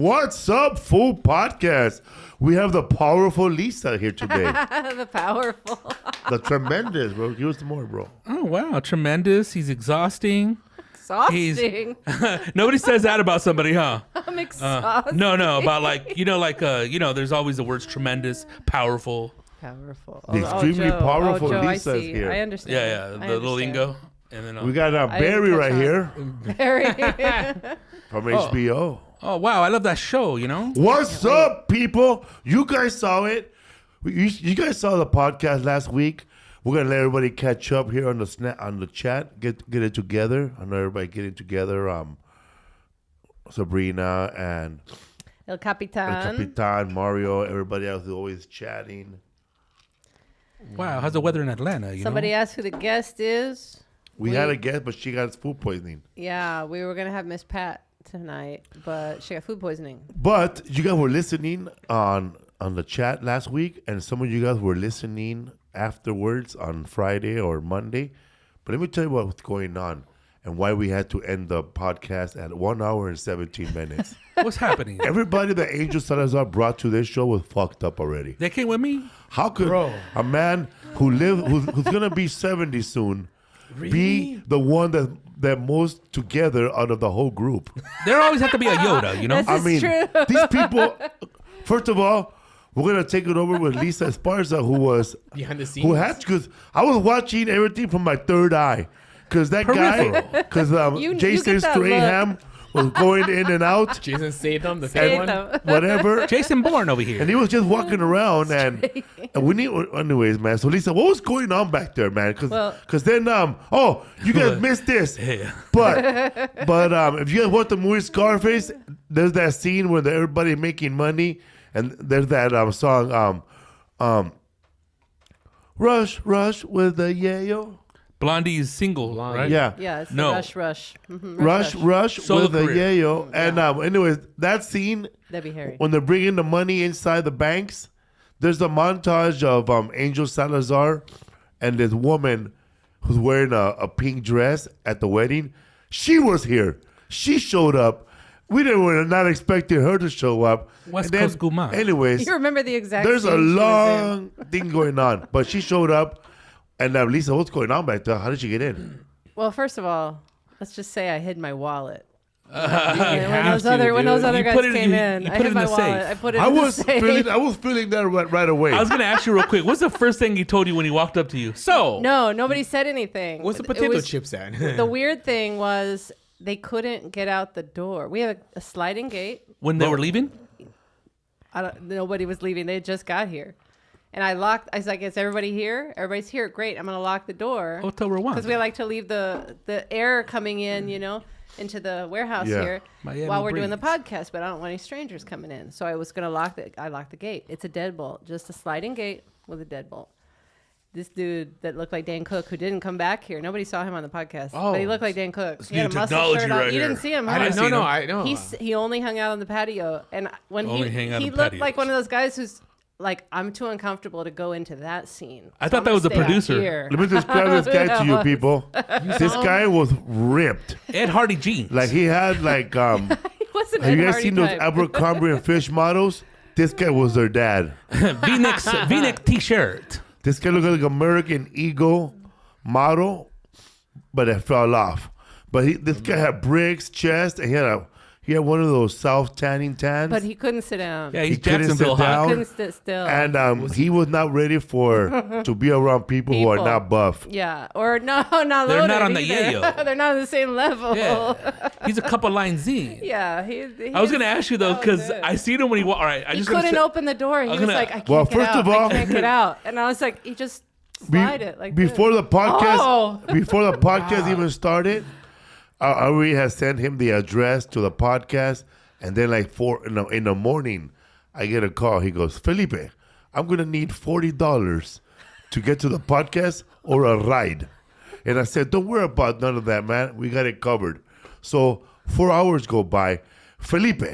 What's up, Full Podcast? We have the powerful Lisa here today. The powerful. The tremendous, bro. Give us more, bro. Oh, wow. Tremendous. He's exhausting. Exhausting. Nobody says that about somebody, huh? I'm exhausted. No, about there's always the words tremendous, powerful. Powerful. The extremely powerful Joe, Lisa's here. I understand. Yeah. The little lingo. And then We got Barry right here Barry. from HBO. Oh, wow. I love that show, What's up, people? You guys saw it. You guys saw the podcast last week. We're gonna let everybody catch up here on the chat. Get it together. I know everybody getting together. Sabrina and El Capitan. Mario. Everybody else is always chatting. Wow. How's the weather in Atlanta? Somebody asked who the guest is. We had a guest, but she got food poisoning. Yeah, we were gonna have Miss Pat tonight, but she got food poisoning. But you guys were listening on the chat last week, and some of you guys were listening afterwards on Friday or Monday. But let me tell you what's going on and why we had to end the podcast at 1 hour and 17 minutes. What's happening? Everybody that Angel Salazar brought to this show was fucked up already. They came with me? How could a man who's gonna be 70 soon be the one that most together out of the whole group? There always have to be a Yoda, This is true. These people, first of all, we're going to take it over with Lisa Esparza, who was behind the scenes. Who had, because I was watching everything from my third eye. Because that guy, because Jason Strahan was going in and out. Jason Statham, the third one. Whatever. Jason Bourne over here. And he was just walking around. And we need, anyways, man. So Lisa, what was going on back there, man? Because then, you guys missed this. Yeah. But if you guys watch the movie Scarface, there's that scene where everybody making money. And there's that song, Rush, Rush with the Yayo. Blondie's single, right? Yeah. Yeah, it's No. the Rush. Mm-hmm. Rush Solo with the career. Yayo. And anyways, that scene, That'd be Harry. when they're bringing the money inside the banks, there's a montage of Angel Salazar and this woman who's wearing a pink dress at the wedding. She was here. She showed up. We were not expecting her to show up. West Coast Guzman. Anyways, You remember the exact there's a scene she was long thing going on. But she showed up. And Lisa, what's going on back there? How did she get in? in. Well, first of all, let's just say I hid my wallet. When have those to, other dude. guys came in, I put it hid in my the wallet. safe. I put it in the safe. I was feeling that right away. I was going to ask you real quick. What's the first thing he told you when he walked up to you? So. No, nobody said anything. What's the It potato was- chips at? The weird thing was they couldn't get out the door. We have a sliding gate. When they were leaving? Nobody was leaving. They had just got here. And I was like, is everybody here? Everybody's here. Great. I'm going to lock the door. Hotel Rwanda. Because we like to leave the air coming in, into the warehouse here Miami while we're doing the breeze. podcast. But I don't want any strangers coming in. So I was going to I locked the gate. It's a deadbolt. Just a sliding gate with a deadbolt. This dude that looked like Dan Cook, who didn't come back here. Nobody saw him on the podcast, but he looked like Dan Cook. He had a muscle technology shirt on. right You here. didn't see him, huh? I didn't know. I know. He only hung out on the patio, and when Only hang out he on looked like patios. one of those guys who's like, I'm too uncomfortable to go into that scene. I So thought I'm that was gonna the stay out producer. here. Let me describe this guy to you, was. people. This guy was ripped. Ed Hardy jeans. Like he had He wasn't have you Ed guys Hardy seen those type. Abercrombie and Fish models? This guy was their dad. V-neck T-shirt. This guy looked like American Eagle model, but it fell off. But this guy had bricks, chest, and he had one of those self-tanning tans. But he couldn't sit down. Yeah, He he's couldn't Jacksonville sit hot. down. Couldn't sit still. And he was not ready to be around people who are People. not buff. Yeah, or not They're loaded not on the either. yayo. They're not on the same level. Yeah. He's a couple lines in. Yeah, I was going to ask you, though, because I seen him when he walked. All right, I He just couldn't open the door. He was like, I can't Well, get first out. of all- I can't get out. And I was like, he just slide it like before this. the podcast, Oh. before the podcast even started, I already had sent him the address to the podcast, and then like in the morning, I get a call. He goes, Felipe, I'm gonna need $40 to get to the podcast or a ride. And I said, don't worry about none of that, man. We got it covered. So 4 hours go by. Felipe,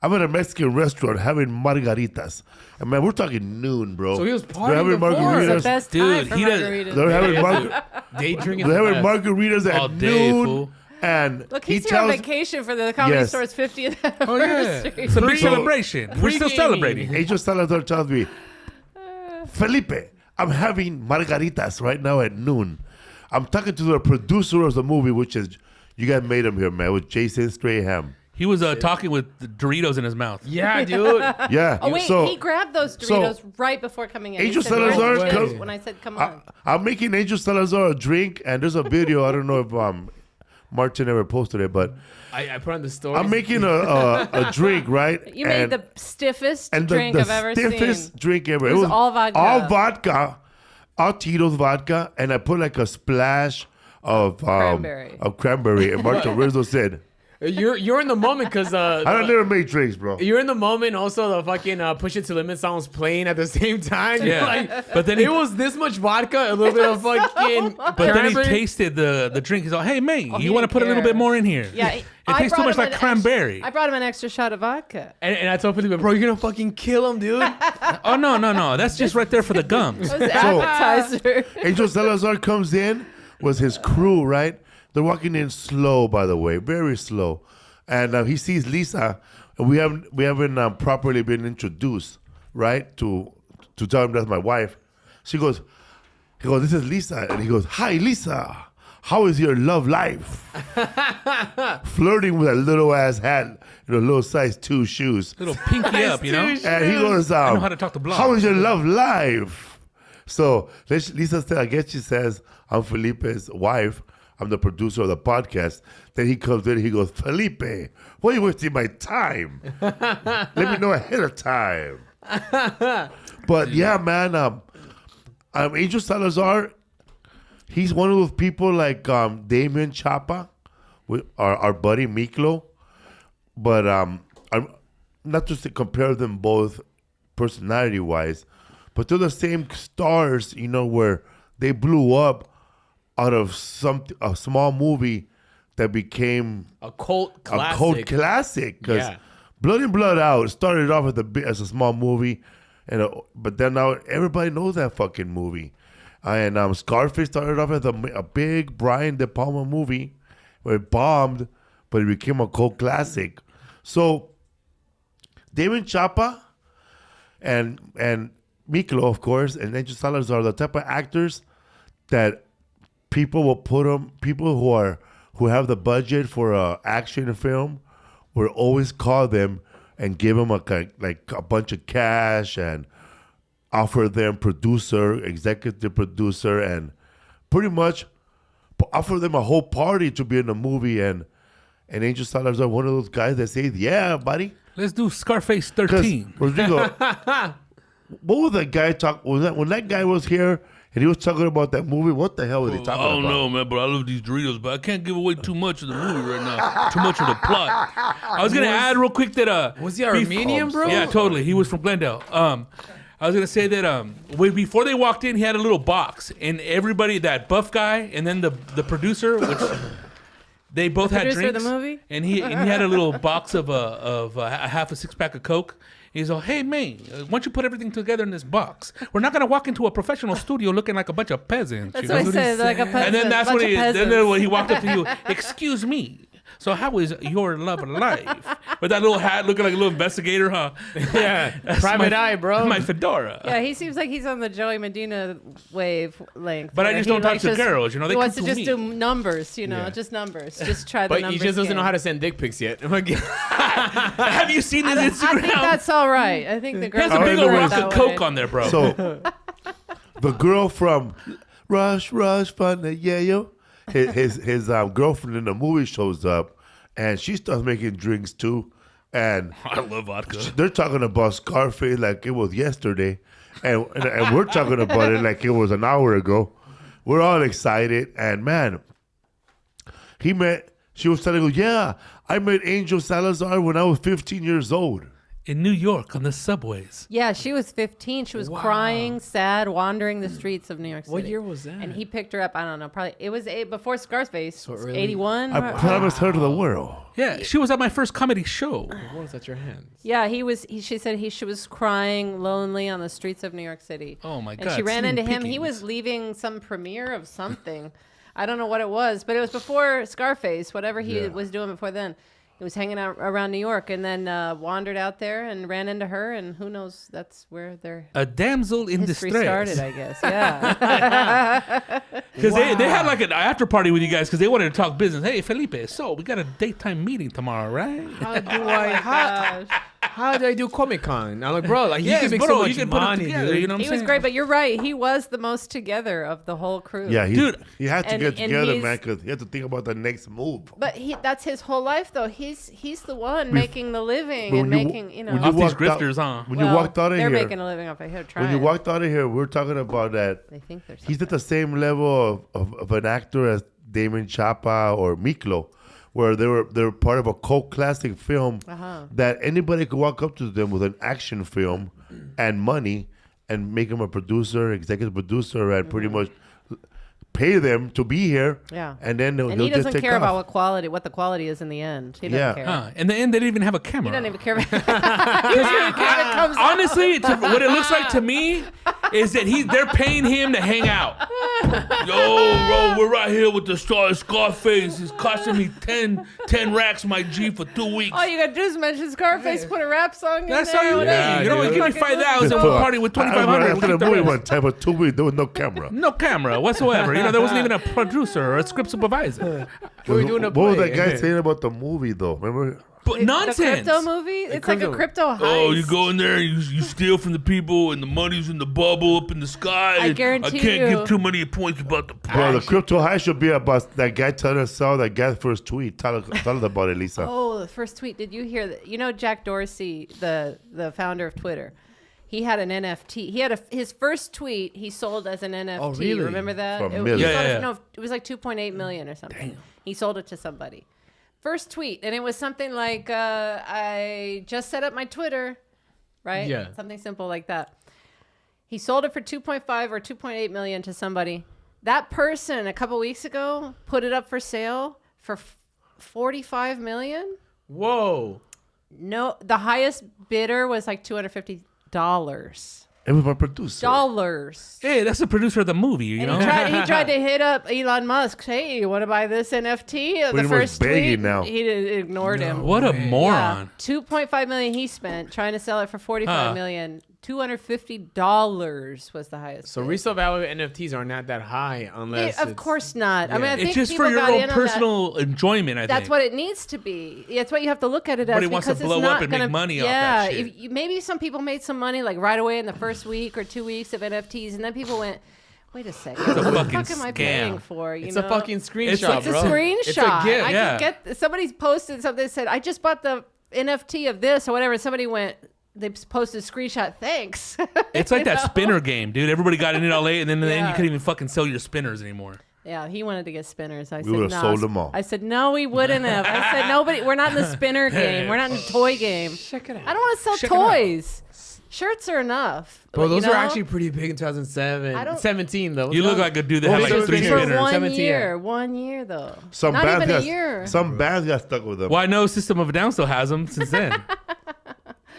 I'm at a Mexican restaurant having margaritas. And man, we're talking noon, bro. So he was They're partying having before. It's the margaritas. best Dude, time for he does- margaritas. They're having Day drinking. they're having margaritas All at day, noon. fool. And Look, he he's here on tells vacation for the Comedy Yes. Store's 50th Oh yeah, anniversary. it's a big So- celebration. We're still celebrating. Angel Salazar tells me, Felipe, I'm having margaritas right now at noon. I'm talking to the producer of the movie, which is, you guys made him here, man, with Jason Strahan. He was talking with the Doritos in his mouth. Yeah, dude. Yeah. Oh wait, so he grabbed those Doritos right before coming in. He Angel said, "Where's the Salazar chips?" comes- when I said, "Come on." I'm making Angel Salazar a drink, and there's a video. I don't know if Martin ever posted it, but I put on the story. I'm making a drink, right? You made the stiffest drink the I've ever stiffest seen. drink ever. It was all vodka. All vodka, all Tito's vodka, and I put like a splash of cranberry. And Martin Rizzo said, You're in the moment because I don't never make drinks, bro. you're in the moment. Also, the fucking Push It to Limit song's playing at the same time. Yeah. Like, But then it was this much vodka, a little bit of fucking. But then he cranberry. tasted the drink. He's like, "Hey, mate, he you want to didn't put a little care. bit more in here? Yeah, it tastes too much like cranberry." I brought him an extra shot of vodka. And I told Felipe, bro, you're gonna fucking kill him, dude. Oh no, that's just right there for the gums. It was appetizer. Angel Salazar comes in with his crew, right? They're walking in slow, by the way, very slow. And he sees Lisa, and we haven't properly been introduced, right? To tell him that's my wife. He goes, "This is Lisa," and he goes, "Hi, Lisa. How is your love life?" Flirting with a little ass hat and a little size 2 shoes. Little pinky up, you know. And he goes, I know how to talk to blogs. "How is your love life?" So Lisa said, I guess she says, "I'm Felipe's wife. I'm the producer of the podcast." Then he comes in and he goes, "Felipe, why are you wasting my time? Let me know ahead of time." But yeah, man, Angel Salazar, he's one of those people like Damien Chapa, our buddy Miklo. But I'm not just to compare them both personality-wise, but they're the same stars, you know, where they blew up out of a small movie that became A cult classic. a cult classic. Because Yeah. Blood In, Blood Out started off as a small movie, but then now everybody knows that fucking movie. And Scarface started off as a big Brian De Palma movie where it bombed, but it became a cult classic. So Damon Chapa and Miklo, of course, and Angel Salazar are the type of actors that people will put them. People who have the budget for a action film will always call them and give them a bunch of cash and offer them executive producer, and pretty much offer them a whole party to be in the movie. And Angel Salazar, one of those guys that says, "Yeah, buddy, Let's do Scarface 13. Rodrigo, what was that guy talk? When that guy was here and he was talking about that movie? What the hell was he talking about? I don't know, man, but I love these Doritos, but I can't give away too much of the movie right now. Too much of the plot. I was gonna add real quick that Was he Armenian, bro? Yeah, totally. He was from Glendale. I was gonna say that before they walked in, he had a little box, and everybody, that buff guy, and then the producer, which they both had Producer of drinks, the movie? and he had a little box of a half a 6-pack of Coke. He's like, "Hey, man, why don't you put everything together in this box? We're not gonna walk into a professional studio looking like a bunch of peasants." That's you what know? I said, like a peasant. And then that's bunch when of then when he peasants. walked up to you, "Excuse me, so how is your love life?" With that little hat, looking like a little investigator, huh? Yeah. That's Private my- eye, bro. My fedora. Yeah, he seems like he's on the Joey Medina wavelength. But I where just he, don't talk like, to girls, you know, He they wants to come to just me. do numbers, you know, Yeah. just numbers. Just try the But numbers. he just doesn't know game. how to send dick pics yet. Have you seen his I Instagram? think that's all right. I think the He girls has a are big Oh, old it rock is. of Coke on there, bro. So the girl from Rush Fun Yeah Yo, his girlfriend in the movie shows up, and she starts making drinks too. And I love vodka. they're talking about Scarface like it was yesterday, and we're talking about it like it was an hour ago. We're all excited, and man, she was telling me, "Yeah, I met Angel Salazar when I was 15 years old." In New York on the subways. Yeah, she was 15. She was crying, sad, wandering the streets of New York City. What year was that? And he picked her up. I don't know. Probably it was before Scarface. So early. 81. I promised her to the world. Yeah, she was at my first comedy show. What was at your hands? Yeah, she said she was crying lonely on the streets of New York City. Oh, my And God, she ran slim into him. He pickings. was leaving some premiere of something. I don't know what it was, but it was before Scarface, whatever he was doing before then. He was hanging out around New York and then wandered out there and ran into her, and who knows, that's where their a damsel in history distress started, I guess. Yeah. Because they had like an after party with you guys because they wanted to talk business. Hey, Felipe, so we got a daytime meeting tomorrow, right? How do I do Comic-Con? I'm like, bro, like Yes, you can make bro, so much you can put it money, together, dude. you know what I'm He was saying? great, but you're right. He was the most together of the whole crew. Yeah, Dude. he had to And- get and together, he's- man, because he had to think about the next move. But that's his whole life, though. He's the one making the living When and you- making, you know. when Off these walked out- grifters, huh? When Well, you walked out of they're here, making a living off of here. Trying. when you walked out of here, we were talking about that. They think there's He's at the same level of an actor as Damon Chapa or Miklo, where they're part of a cult classic film that anybody could walk up to them with an action film and money and make him a producer, executive producer, and pretty much pay them to be here. Yeah. And then he'll And he just doesn't take care about off. what the quality is in the end. He doesn't Yeah. care. In the end, they didn't even have a camera. He doesn't even care. He doesn't even care if it comes out. Honestly, what it looks like to me is that they're paying him to hang out. Yo, bro, we're right here with the Scarface. It's costing me 10 racks my G for 2 weeks. All you gotta do is mention Scarface, put a rap song in That's there. all you whatever. need. You know, dude. give me 5,000, we'll party with I remember 2,500. after We'll the keep movie the one rest. time for 2 weeks, there was no camera. No camera whatsoever. You know, there wasn't even a producer or a script supervisor. What were we doing a What was play? that guy saying about the movie, though? Remember? But The nonsense. crypto movie? It's like a crypto- crypto heist. Oh, you go in there, you steal from the people, and the money's in the bubble up in the sky. I and guarantee I can't you- give too many points about the Bro, the crypto high should be about that guy telling us all that guy's first tweet. Tell us about it, Lisa. Oh, the first tweet. Did you hear that? You know Jack Dorsey, the founder of Twitter. He had an NFT. He had his first tweet he sold as an NFT. Oh, really? Remember that? For a It was- million. he Yeah, sold yeah, it- yeah. No, it was like 2.8 million or something. He sold it to somebody. First tweet, and it was something like, "I just set up my Twitter," right? Yeah. Something simple like that. He sold it for 2.5 or 2.8 million to somebody. That person a couple weeks ago put it up for sale for 45 million. Whoa. No, the highest bidder was like $250. It was my producer. Hey, that's the producer of the movie, you know? And he tried to hit up Elon Musk. Hey, you want to buy this NFT? Pretty The much first begging tweet, now. he ignored him. What a Yeah, moron. 2.5 million he spent trying to sell it for 45 million. $250 was the highest. So bid. resale value of NFTs are not that high unless Of it's- course not. I mean, I think It's just people for your got own in on that. personal enjoyment, I think. That's what it needs to be. That's what you have to look at it as. But he wants to because blow it's up not and make gonna, money off yeah, that shit. if maybe some people made some money like right away in the first week or 2 weeks of NFTs, and then people went, "Wait a second, what the fucking fuck am I scam. paying for?" You It's know? a fucking screenshot, It's a bro. screenshot. It's a gift. I Yeah. can get. Somebody posted something that said, "I just bought the NFT of this or whatever." Somebody went. They posted a screenshot. Thanks. It's like that spinner game, dude. Everybody got in it all late, and then you Yeah. couldn't even fucking sell your spinners anymore. Yeah, he wanted to get spinners. I said, would've no. sold them all. I said, no, we wouldn't have. I said, nobody. We're not in the spinner game. We're not in the toy game. Check it out. I don't want to sell Check 'em out. toys. Shirts are enough. Bro, those you are know? actually pretty big in 2007. I don't- 17, though. You look like a dude that Oh, had like so 3 it's for spinners. spinners. one 17, year. 1 year though. Some not bands even a got year. some bands got stuck with them. Well, I know System of a Down still has them since then.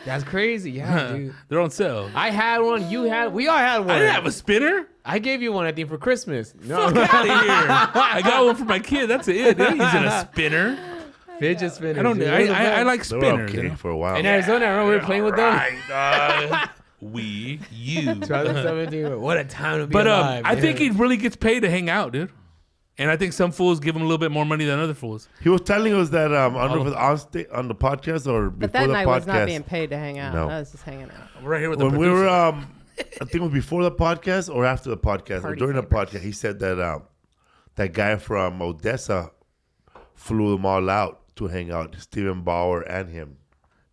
That's crazy. Yeah, dude. They're on sale. I had one. You had. We all had one. I didn't have a spinner. I gave you one, I think, for Christmas. No. Fuck out of here. I got one for my kid. That's it. They're not using a spinner. Fidget spinners. I don't. dude. I like They were spinners. okay you know? for a while. In Arizona, I remember we were playing with them. You. 2017. What a time to be But alive. I think man. he really gets paid to hang out, dude. And I think some fools give him a little bit more money than other fools. He was telling us that I don't know if it on the podcast or before But that the night podcast. was not being paid to hang out. No. I was just hanging out. We're right here with the When we producer. were, I think it was before the podcast or after the podcast, or Party during the favors. podcast, he said that that guy from Odessa flew them all out to hang out, Steven Bauer and him.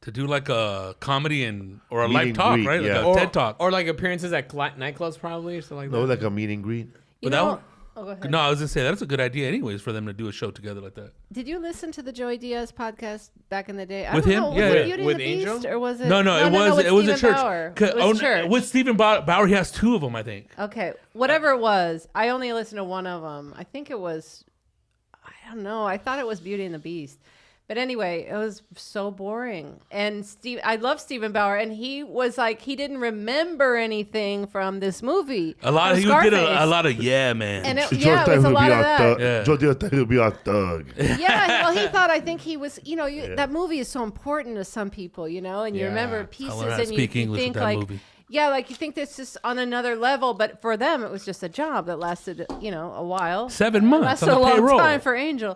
to do like a comedy or a Meet live and talk, greet, right? yeah. Like a TED talk. Or like appearances at nightclubs, probably, or something like No, that. like a meet and greet. You But that know, one- oh, go ahead. No, I was gonna say that's a good idea, anyways, for them to do a show together like that. Did you listen to the Joey Diaz podcast back in the day? I With don't him? know. Was Yeah, it yeah. Beauty With and the Angel? Beast, or was it? No, it was with it was a Stephen church. Bauer. 'Cause- It was church. With Stephen Bauer, he has 2 of them, I think. Okay, whatever it was, I only listened to one of them. I think it was, I don't know. I thought it was Beauty and the Beast. But anyway, it was so boring. And I love Stephen Bauer, and he was like, he didn't remember anything from this movie. He did a lot of man. And it was a lot of that. Joe thought he would be a thug. Yeah, well, he thought, I think he was, that movie is so important to some people, and you remember pieces, and you think like, movie. Yeah, like you think this is on another level, but for them, it was just a job that lasted, a while. 7 months. It lasted a long time for Angel.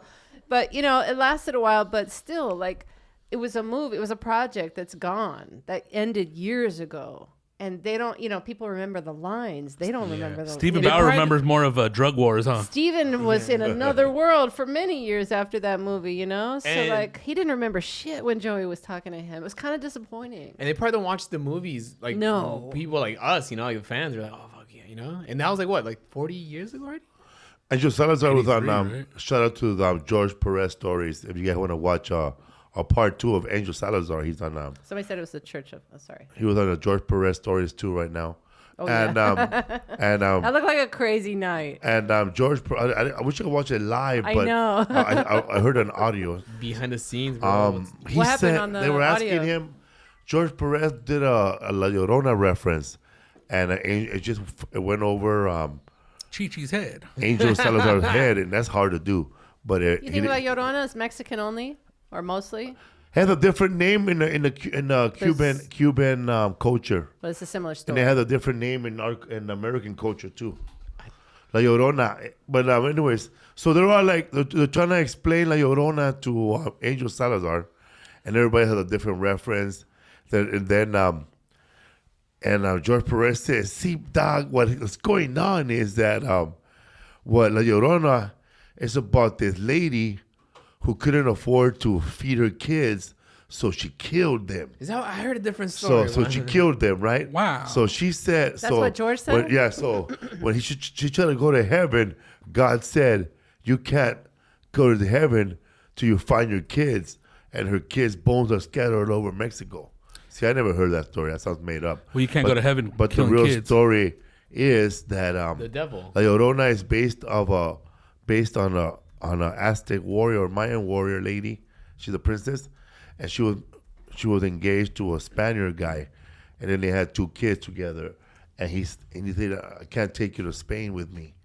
But, it lasted a while, but still, like, it was a movie. It was a project that's gone, that ended years ago. And they don't, people remember the lines. They don't remember the lines. Stephen Bauer remembers more of Drug Wars, huh? Stephen was in another world for many years after that movie, So, like, he didn't remember shit when Joey was talking to him. It was kind of disappointing. And they probably don't watch the movies. Like, people like us, like the fans are like, oh, fuck yeah, And that was like, what, like 40 years ago already? Angel Salazar was on, right? Shout out to the George Perez stories. If you guys want to watch a part 2 of Angel Salazar, he's on. Somebody said it was the Church of. Oh, sorry. He was on the George Perez stories too right now. Oh, and that looked like a crazy night. And George, I wish I could watch it live. But I know. I heard an audio behind the scenes. Bro. What happened on the They were asking audio? him. George Perez did a La Llorona reference, and it went over. Chi-Chi's head. Angel Salazar's head, and that's hard to do. But you think La Llorona is Mexican only, or mostly? Has a different name in the Cuban culture. But it's a similar story. And they have a different name in American culture too. La Llorona. But anyways, so they're all like they're trying to explain La Llorona to Angel Salazar, and everybody has a different reference. And George Perez says, see, dog, what's going on is that what La Llorona is about this lady who couldn't afford to feed her kids, so she killed them. Is that I heard a different story. So she killed them, right? Wow. So she said... That's what George said? So when she tried to go to heaven, God said, you can't go to heaven till you find your kids, and her kids' bones are scattered all over Mexico. See, I never heard that story. That sounds made up. Well, you can't go to heaven. But the real kids. story is that the devil. La Llorona is based on an Aztec warrior or Mayan warrior lady. She's a princess, and she was engaged to a Spaniard guy, and then they had 2 kids together. And he said, I can't take you to Spain with me.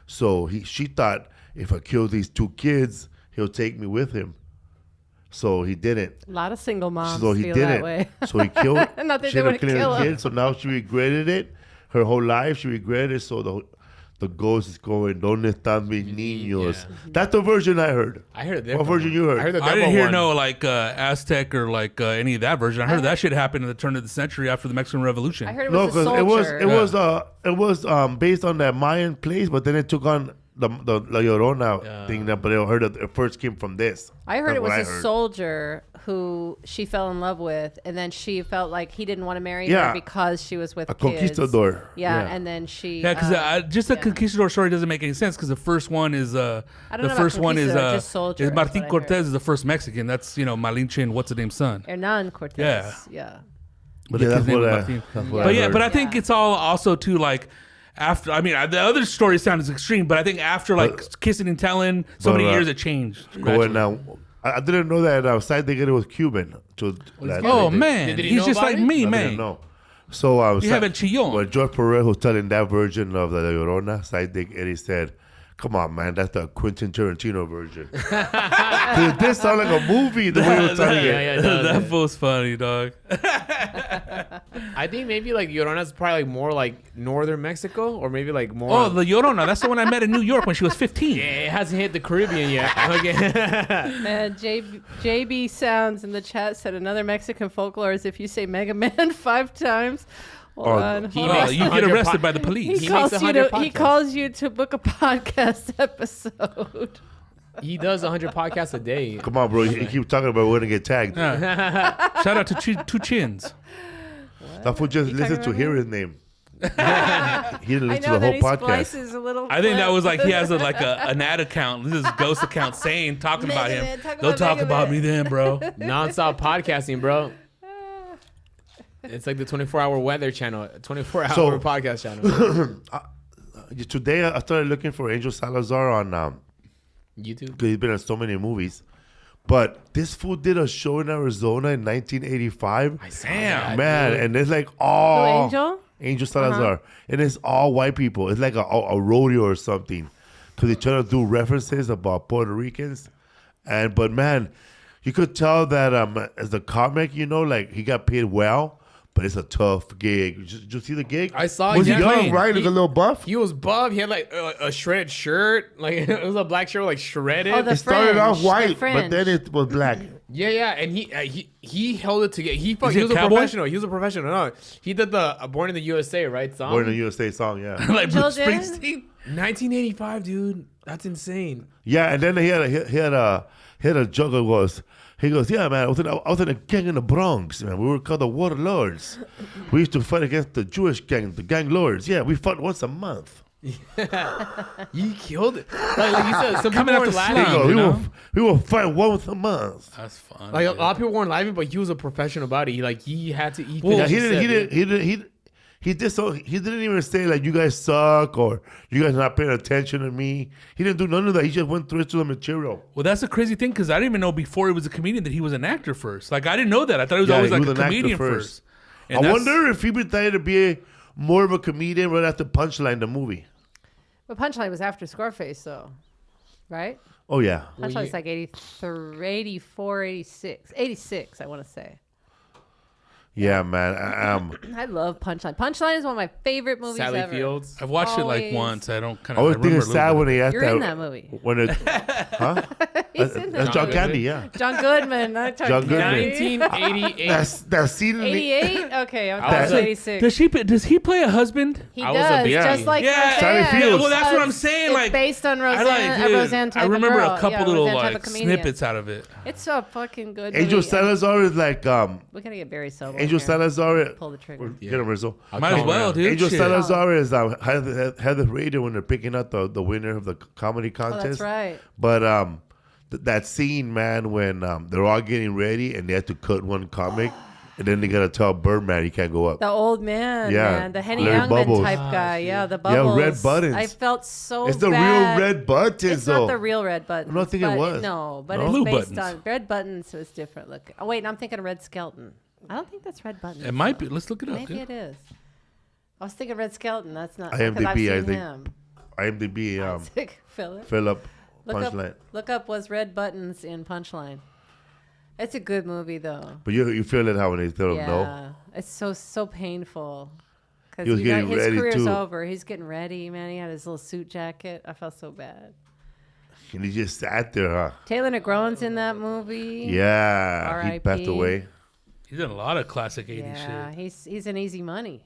So she thought, if I kill these 2 kids, he'll take me with him. So he didn't. A lot of single moms so he feel didn't. that way. So he killed. Not that she they ended would up killing kill her him. kids. So now she regretted it. Her whole life she regretted it. So the ghost is going, ¿Dónde están mis niños? Yeah. That's the version I heard. I heard that. What version you heard? I heard the I devil didn't hear one. no like Aztec or like any of that version. I heard that shit happened at the turn of the century after the Mexican Revolution. I heard it No, was a because soldier. it was based on that Mayan place, but then it took on the La Llorona thing. But I heard it first came from this. I heard That's it was what a soldier who she fell in love with, and then she felt like he didn't want to marry her because she was with a kids. conquistador. Yeah, and then she. Yeah, because just the conquistador story doesn't make any sense. Because the first one is I don't know about conquistador, just soldier, is is Martin what I Cortez is the first Mexican. That's Malinche and what's the name's son. Hernan Cortez. Yeah. But Yeah, the kid's that's name what was I- Martin. that's what I But yeah, heard. but I think it's all also too like. After, I mean, the other story sounds extreme, but I think after like kissing and telling, so many years it changed. Going now, I didn't know that Side Digger was Cuban. Oh man, Did he he's know just about like it? me, I man. didn't know. So You have a chillon. when George Perez was telling that version of the La Llorona, Side Digger, Eddie said, "Come on, man, that's the Quentin Tarantino version." Dude, this sound like a movie the way you're telling it. Yeah, it does. That fool's funny, dog. I think maybe like Llorona's probably like more like northern Mexico, or maybe like more. Oh, the Llorona. That's the one I met in New York when she was 15. Yeah, it hasn't hit the Caribbean yet. Okay. Man, JB Sounds in the chat said another Mexican folklore is if you say Mega Man 5 times. Hold on. he hold on. makes You get 100 arrested po- by the police. He He makes calls you 100 to. He podcasts. calls you to book a podcast episode. He does 100 podcasts a day. Come on, bro. You keep talking about we're gonna get tagged. Yeah. Shout out to Two Chins. That fool just You listen talking to about hear me? his name. He didn't I listen know to the that whole he podcast. splices a little. I think that clip. was like he has an ad account. This is ghost account talking about Mega him. Man, talk Don't about talk Mega about Man. me then, bro. Non-stop podcasting, bro. It's like the 24-hour weather channel, 24-hour podcast channel. Today I started looking for Angel Salazar on YouTube. because he's been in so many movies, But this fool did a show in Arizona in 1985. Damn, man, and it's like all Angel Salazar, and it's all white people. It's like a rodeo or something, because they try to do references about Puerto Ricans, but man, you could tell that as a comic, like he got paid well. But it's a tough gig. Did you see the gig? I saw. Was he young, right? Like a little buff. He was buff. He had like a shredded shirt. Like it was a black shirt, like shredded. Oh, it started off white, the but then it was black. Yeah, and he held it together. He was a cowboy? professional. He was a professional. No, he did the Born in the USA, right? Song. Born in the USA song, yeah. like Bruce Angel did? Springsteen. 1985, dude. That's insane. Yeah, and then he had a joke. He goes, yeah, man, I was in a gang in the Bronx, man. We were called the Warlords. We used to fight against the Jewish gang, the gang lords. Yeah, we fought once a month. He killed it. Like you said, some Coming people out weren't the laughing. slum. We will fight once a month. That's fun. Like a lot of people weren't laughing, but he was a professional about it. He had to eat. Yeah, he didn't even say like you guys suck or you guys not paying attention to me. He didn't do none of that. He just went through the material. Well, that's a crazy thing because I didn't even know before he was a comedian that he was an actor first. Like I didn't know that. I thought he was always like a comedian first. I wonder if he decided to be more of a comedian right after Punchline, the movie. But Punchline was after Scarface, though, right? Oh yeah. Punchline was like 83, 84, 86. 86, I want to say. Yeah, man. I love Punchline. Punchline is one of my favorite movies Sally ever. Fields. I've watched it like Always. once. I don't kind I of. always think it's sad when he asked You're in that movie. When it, huh? He's in That's that John movie. Candy, yeah. John Goodman. Not John Goodman. 1988. That scene in the 88? Okay, I'm was talking a- 86. Does he play a husband? He I was a does, baby. just like Yeah. Sally Roseanne. Fields. Well, that's what I'm saying. It's Like based on Roseanne, dude, Roseanne type I remember of girl. a couple Yeah, little Roseanne type like of comedian. snippets out of it. It's a fucking good Angel movie. Salazar is like We're gonna get very sober. Angel here. Salazar. Pull the trigger. Get him, Rizzo. Might as well, dude. Angel Shit. Salazar is had the radio when they're picking out the winner of the comedy Oh, contest. that's right. But that scene, man, when they're all getting ready and they have to cut one comic, and then they gotta tell Birdman he can't go up. The old man, Yeah, man. The Henny Larry Youngman Bubbles. type guy. Yeah, the bubbles. red buttons. I felt so It's the bad. real red buttons, It's though. not the real red buttons. I'm not thinking it but was. No, but No? it's Blue based buttons. on red buttons. Was different looking. Oh wait, I'm thinking of Red Skelton. I don't think that's red buttons. It might be. Let's look it up. Maybe dude. it is. I was thinking Red Skelton. That's not because I've IMDb, seen I think. him. IMDb, Isaac Phillip. Philip Look Punchline. up, look up was red buttons in Punchline. It's a good movie though. But you feel it how when they tell him Yeah, no. it's so painful. He was Because getting his ready, career's too. over. He's getting ready, man. He had his little suit jacket. I felt so bad. And he just sat there, huh? Taylor Negron's in that movie. Yeah. He R.I.P. passed away. He's done a lot of classic 80s Yeah, shit. he's an easy money.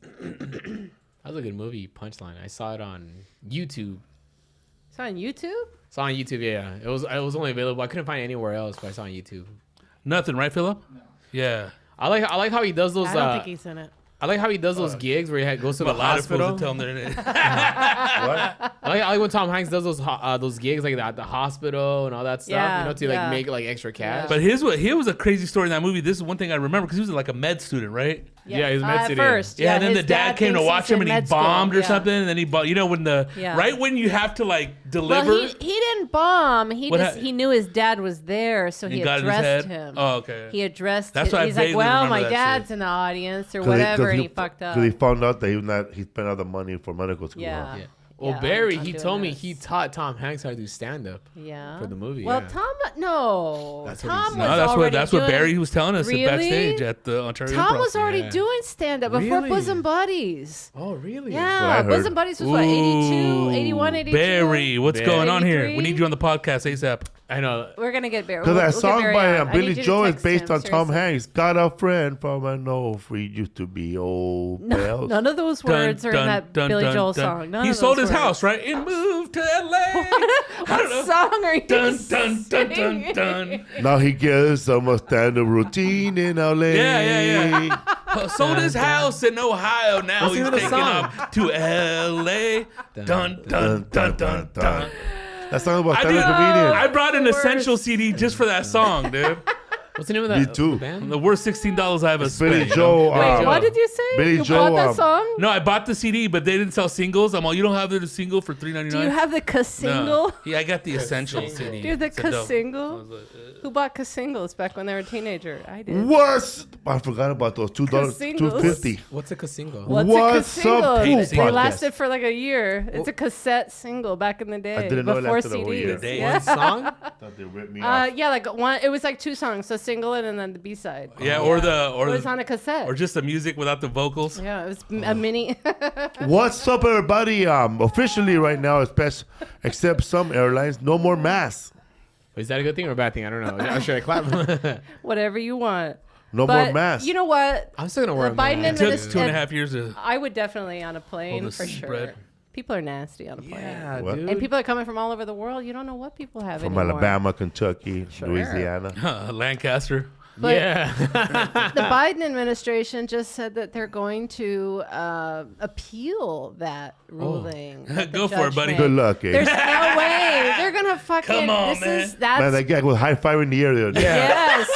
That was a good movie, Punchline. I saw it on YouTube. It's on YouTube. Saw on YouTube, yeah. It was only available. I couldn't find it anywhere else, but I saw it on YouTube. Nothing, right, Philip? No. Yeah. I like how he does those. I don't think he's in it. I like how he does those gigs where he goes to the A lot of fools hospital. to tell him they're in it. I like when Tom Hanks does those gigs like at the hospital and all that stuff. Yeah, You know, to like make like extra cash. But here was a crazy story in that movie. This is one thing I remember because he was like a med student, right? Yeah, he was med at student. first. Yeah, and then his the dad came to thinks watch he's him in and he med school. bombed or Yeah. something. And then he bought, when Yeah. right when you have to like deliver. Well, he didn't bomb. What He knew his dad was there, so he He got in his addressed head? him. Oh, okay. He addressed. That's He's what I like, vaguely well, remember my that dad's shit. in the audience or whatever, and he fucked up. Because he found out that he spent all the money for medical school. Yeah. Huh? Yeah. Well, Yeah, Barry, I'm he doing told me this. he taught Tom Hanks how to do stand up. Yeah. For the movie, Well, yeah. Tom, no. That's what Tom he was said. No, already that's what doing- Barry was telling us Really? backstage at the Ontario Tom Improv. was already Yeah. doing stand up before Really? Bosom Buddies. Oh, really? what I Yeah, heard. Bosom Buddies was what, 82, 81, 82? Barry, what's Barry. going on here? 83? We need you on the podcast ASAP. I know. We're going to get Barry. Because We'll that get song Barry by on. I Billy need you to Joel is text based him, on Tom seriously. Hanks. Got a friend from an old we used to be old pals. None of those words are in that Billy Joel song. None He of sold those his words. house, right? And moved to LA. I don't know. What song are you Dun, dun, dun, dun, singing? dun. Now he gets some standard routine in LA. Yeah. Sold his house in Ohio. Now What's the he's name of the taking song? up to LA. Dun, dun, dun, dun, dun. That song about I stand-up did- comedian. I brought an Worst. essential CD just for that song, dude. What's the name of Me that too. band? The worst $16 I ever It's Billy spent. Joe. Wait, what did you say? Billy you Joe, bought that song? No, I bought the CD, but they didn't sell singles. I'm all, you don't have the single for $3.99? Do you have the Ka-single? No. Yeah, I got the essential CD. Do you have the It's a dope. Ka-single? I was like, Who bought Ka-singles back when they were a teenager? I did. What? I forgot about those $2, Ka-singles. $2.50. What's a single? What's What's a single? up, Poop They podcast? lasted for like a year. It's a cassette single back in the day. I didn't know it before lasted a whole year. CDs. The Yeah. One song? Thought they ripped me off. Yeah, like one. It was like two songs, so single and then the B side. Yeah, It was on a cassette. or just the music without the vocals. Yeah, it was a mini. What's up, everybody? Officially right now, except some airlines, no more masks. Is that a good thing or a bad thing? I don't know. Should I clap? Whatever you want. No But more masks. you know what? I'm still gonna wear The a Biden mask. It took administration. 2.5 years to. I would definitely on a plane the for sure. spread. People are nasty on a plane. Yeah, What? dude. And people are coming from all over the world. You don't know what people have From anymore. Alabama, Kentucky, Sure. Louisiana. Lancaster. But yeah. the Biden administration just said that they're going to appeal that ruling. that the Go for judge it, buddy. made. Good luck, eh? There's no way they're gonna fucking. Come on, that's Man, that guy was high five in the air the other day. yes.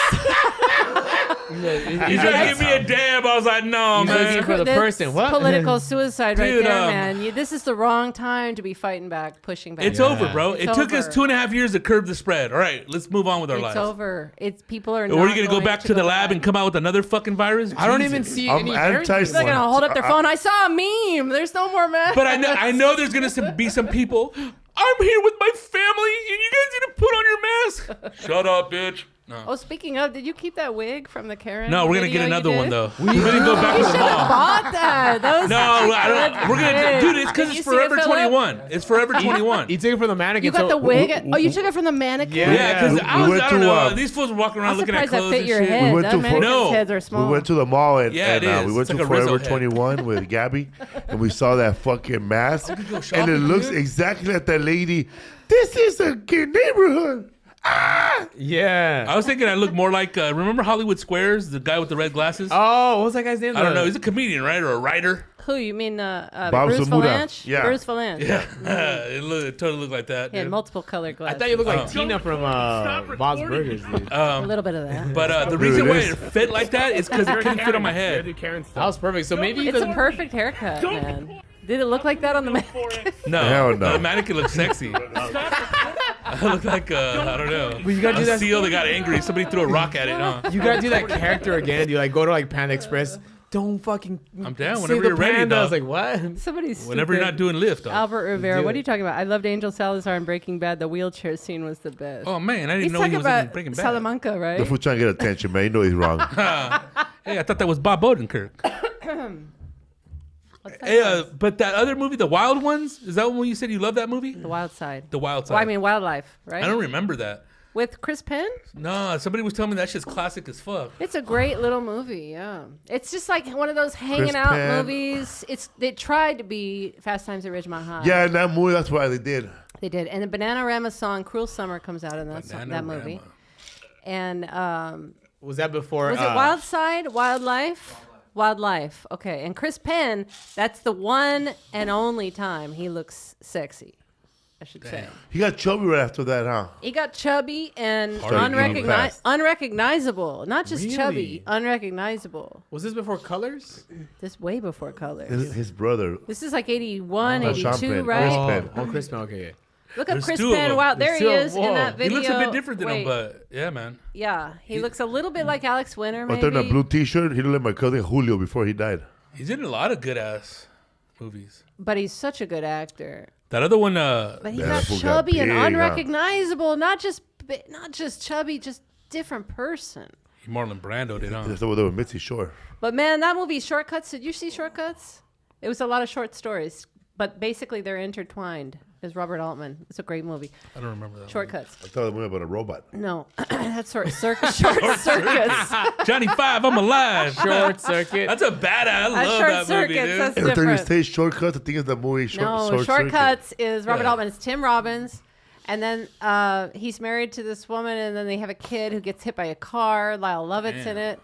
He's trying to give me a dab. I was like, no, He's man. looking for the That's person. What? Political suicide right Dude, there, man. This is the wrong time to be fighting back, pushing back. It's over, bro. It's It took us over. 2.5 years to curb the spread. All right, let's move on with our It's lives. over. It's people are. Or not are you gonna go going back to the go lab back. and come out with another fucking virus? I don't Jesus. even see I'm any anti- hairs. They're gonna hold up their phone. I saw a meme. There's no more masks. But I know there's gonna be some people. I'm here with my family, and you guys need to put on your mask. Shut up, bitch. No. Oh, speaking of, did you keep that wig from the Karen? No, we're gonna video get you another did? one though. We're gonna go back to the mall. Bought that. That was No, I don't, we're gonna, dude. It's because Did you it's see it, Forever Phillip? 21. It's Forever 21. He took it from the mannequin. You got so- the wig? Oh, you took it from the mannequin? Yeah, because We I went don't to, know. These fools were walking around I'm looking at surprised that clothes fit and your shit. head. We went That to mannequin's No. heads are small. We went to the mall and, Yeah, it and is. we went It's to like a Rizzo Forever head. 21 with Gabby, and we saw that fucking mask, go and shopping, it looks dude. exactly like that lady. This is a good neighborhood. Ah! Yeah. I was thinking I look more like remember Hollywood Squares, the guy with the red glasses. Oh, what was that guy's name? I don't know. He's a comedian, right, or a writer? Who, you mean Bob Bruce Zamunda. Valanche? Yeah. Bruce Valanche. Yeah, it totally looked like that. He had dude. multiple colored I glasses. thought you looked like Oh. Tina from Bob's Burgers, dude. A little bit of that. But the There reason it why is. it fit like that is because it couldn't fit on my head. That was perfect. So maybe It's a perfect haircut, man. Did it look like that on the mannequin? No, Hell no. The mannequin looks sexy. I look like I don't know. you gotta do a that- seal that got angry. Somebody threw a rock at it. Huh? you gotta do that character again. You like go to like Panda Express. Don't fucking. I'm down say whenever the you're ready, panda. I was dog. like, what? Somebody's Whenever you're not doing lift. Dog. Albert Rivera, Do what are it. you talking about? I loved Angel Salazar in Breaking Bad. The wheelchair scene was the best. Oh man, I didn't He's know he talking was in about Breaking Bad. Salamanca, right? The fool trying to get attention, man. You know he's wrong. Hey, I thought that was Bob Odenkirk. What's that Hey, noise? but that other movie, The Wild Ones, is that one you said you love that movie? The Wild Side. The Wild Side. Well, I mean, Wildlife, right? I don't remember that. With Chris Penn? No, somebody was telling me that shit's classic as fuck. It's a great little movie, yeah. It's just like one of those hanging Chris out Penn. movies. They tried to be Fast Times at Ridgemont High. Yeah, in that movie, that's why they did. They did. And the Bananarama song, Cruel Summer, comes out in that Bananarama. movie. And Was that before? was it Wild Side? Wildlife? Wildlife. Okay. And Chris Penn, that's the one and only time he looks sexy, I should say. He got chubby right after that, huh? He got chubby and Started eating fast. unrecognizable. Not just Really? chubby, unrecognizable. Was this before Colors? This way before Colors. His brother. This is like 81, Oh, 82, Sean Penn. right? Chris Penn. Oh, Chris Penn. Okay. Look up There's Chris two of Penn. them. Wow, there There's he two- is in whoa. that He video. looks a bit different than him, Wait, but yeah, man. yeah, he looks a little bit like Alex Winter, But then maybe. a blue T-shirt. He looked like my cousin Julio before he died. He's in a lot of good ass movies. But he's such a good actor. That other one, But he Yeah, got that fool got chubby and big, huh? unrecognizable. Not just chubby, just different person. Marlon Brando did, huh? That's over there with Mitzi Shore. But man, that movie Shortcuts. Did you see Shortcuts? It was a lot of short stories, but basically they're intertwined. It's Robert Altman. It's a great movie. I don't remember that. Shortcuts. I thought the movie about a robot. No, that's short circus. Short circus. Johnny Five, I'm alive. Short Circuit. That's a badass. I That's love Short that Circuits. movie, dude. That's Every time you different. say shortcuts, I think it's the movie No, Short Circuit. Shortcuts is Robert Yeah. Altman. It's Tim Robbins. And then he's married to this woman, and then they have a kid who gets hit by a car. Lyle Lovett's in it.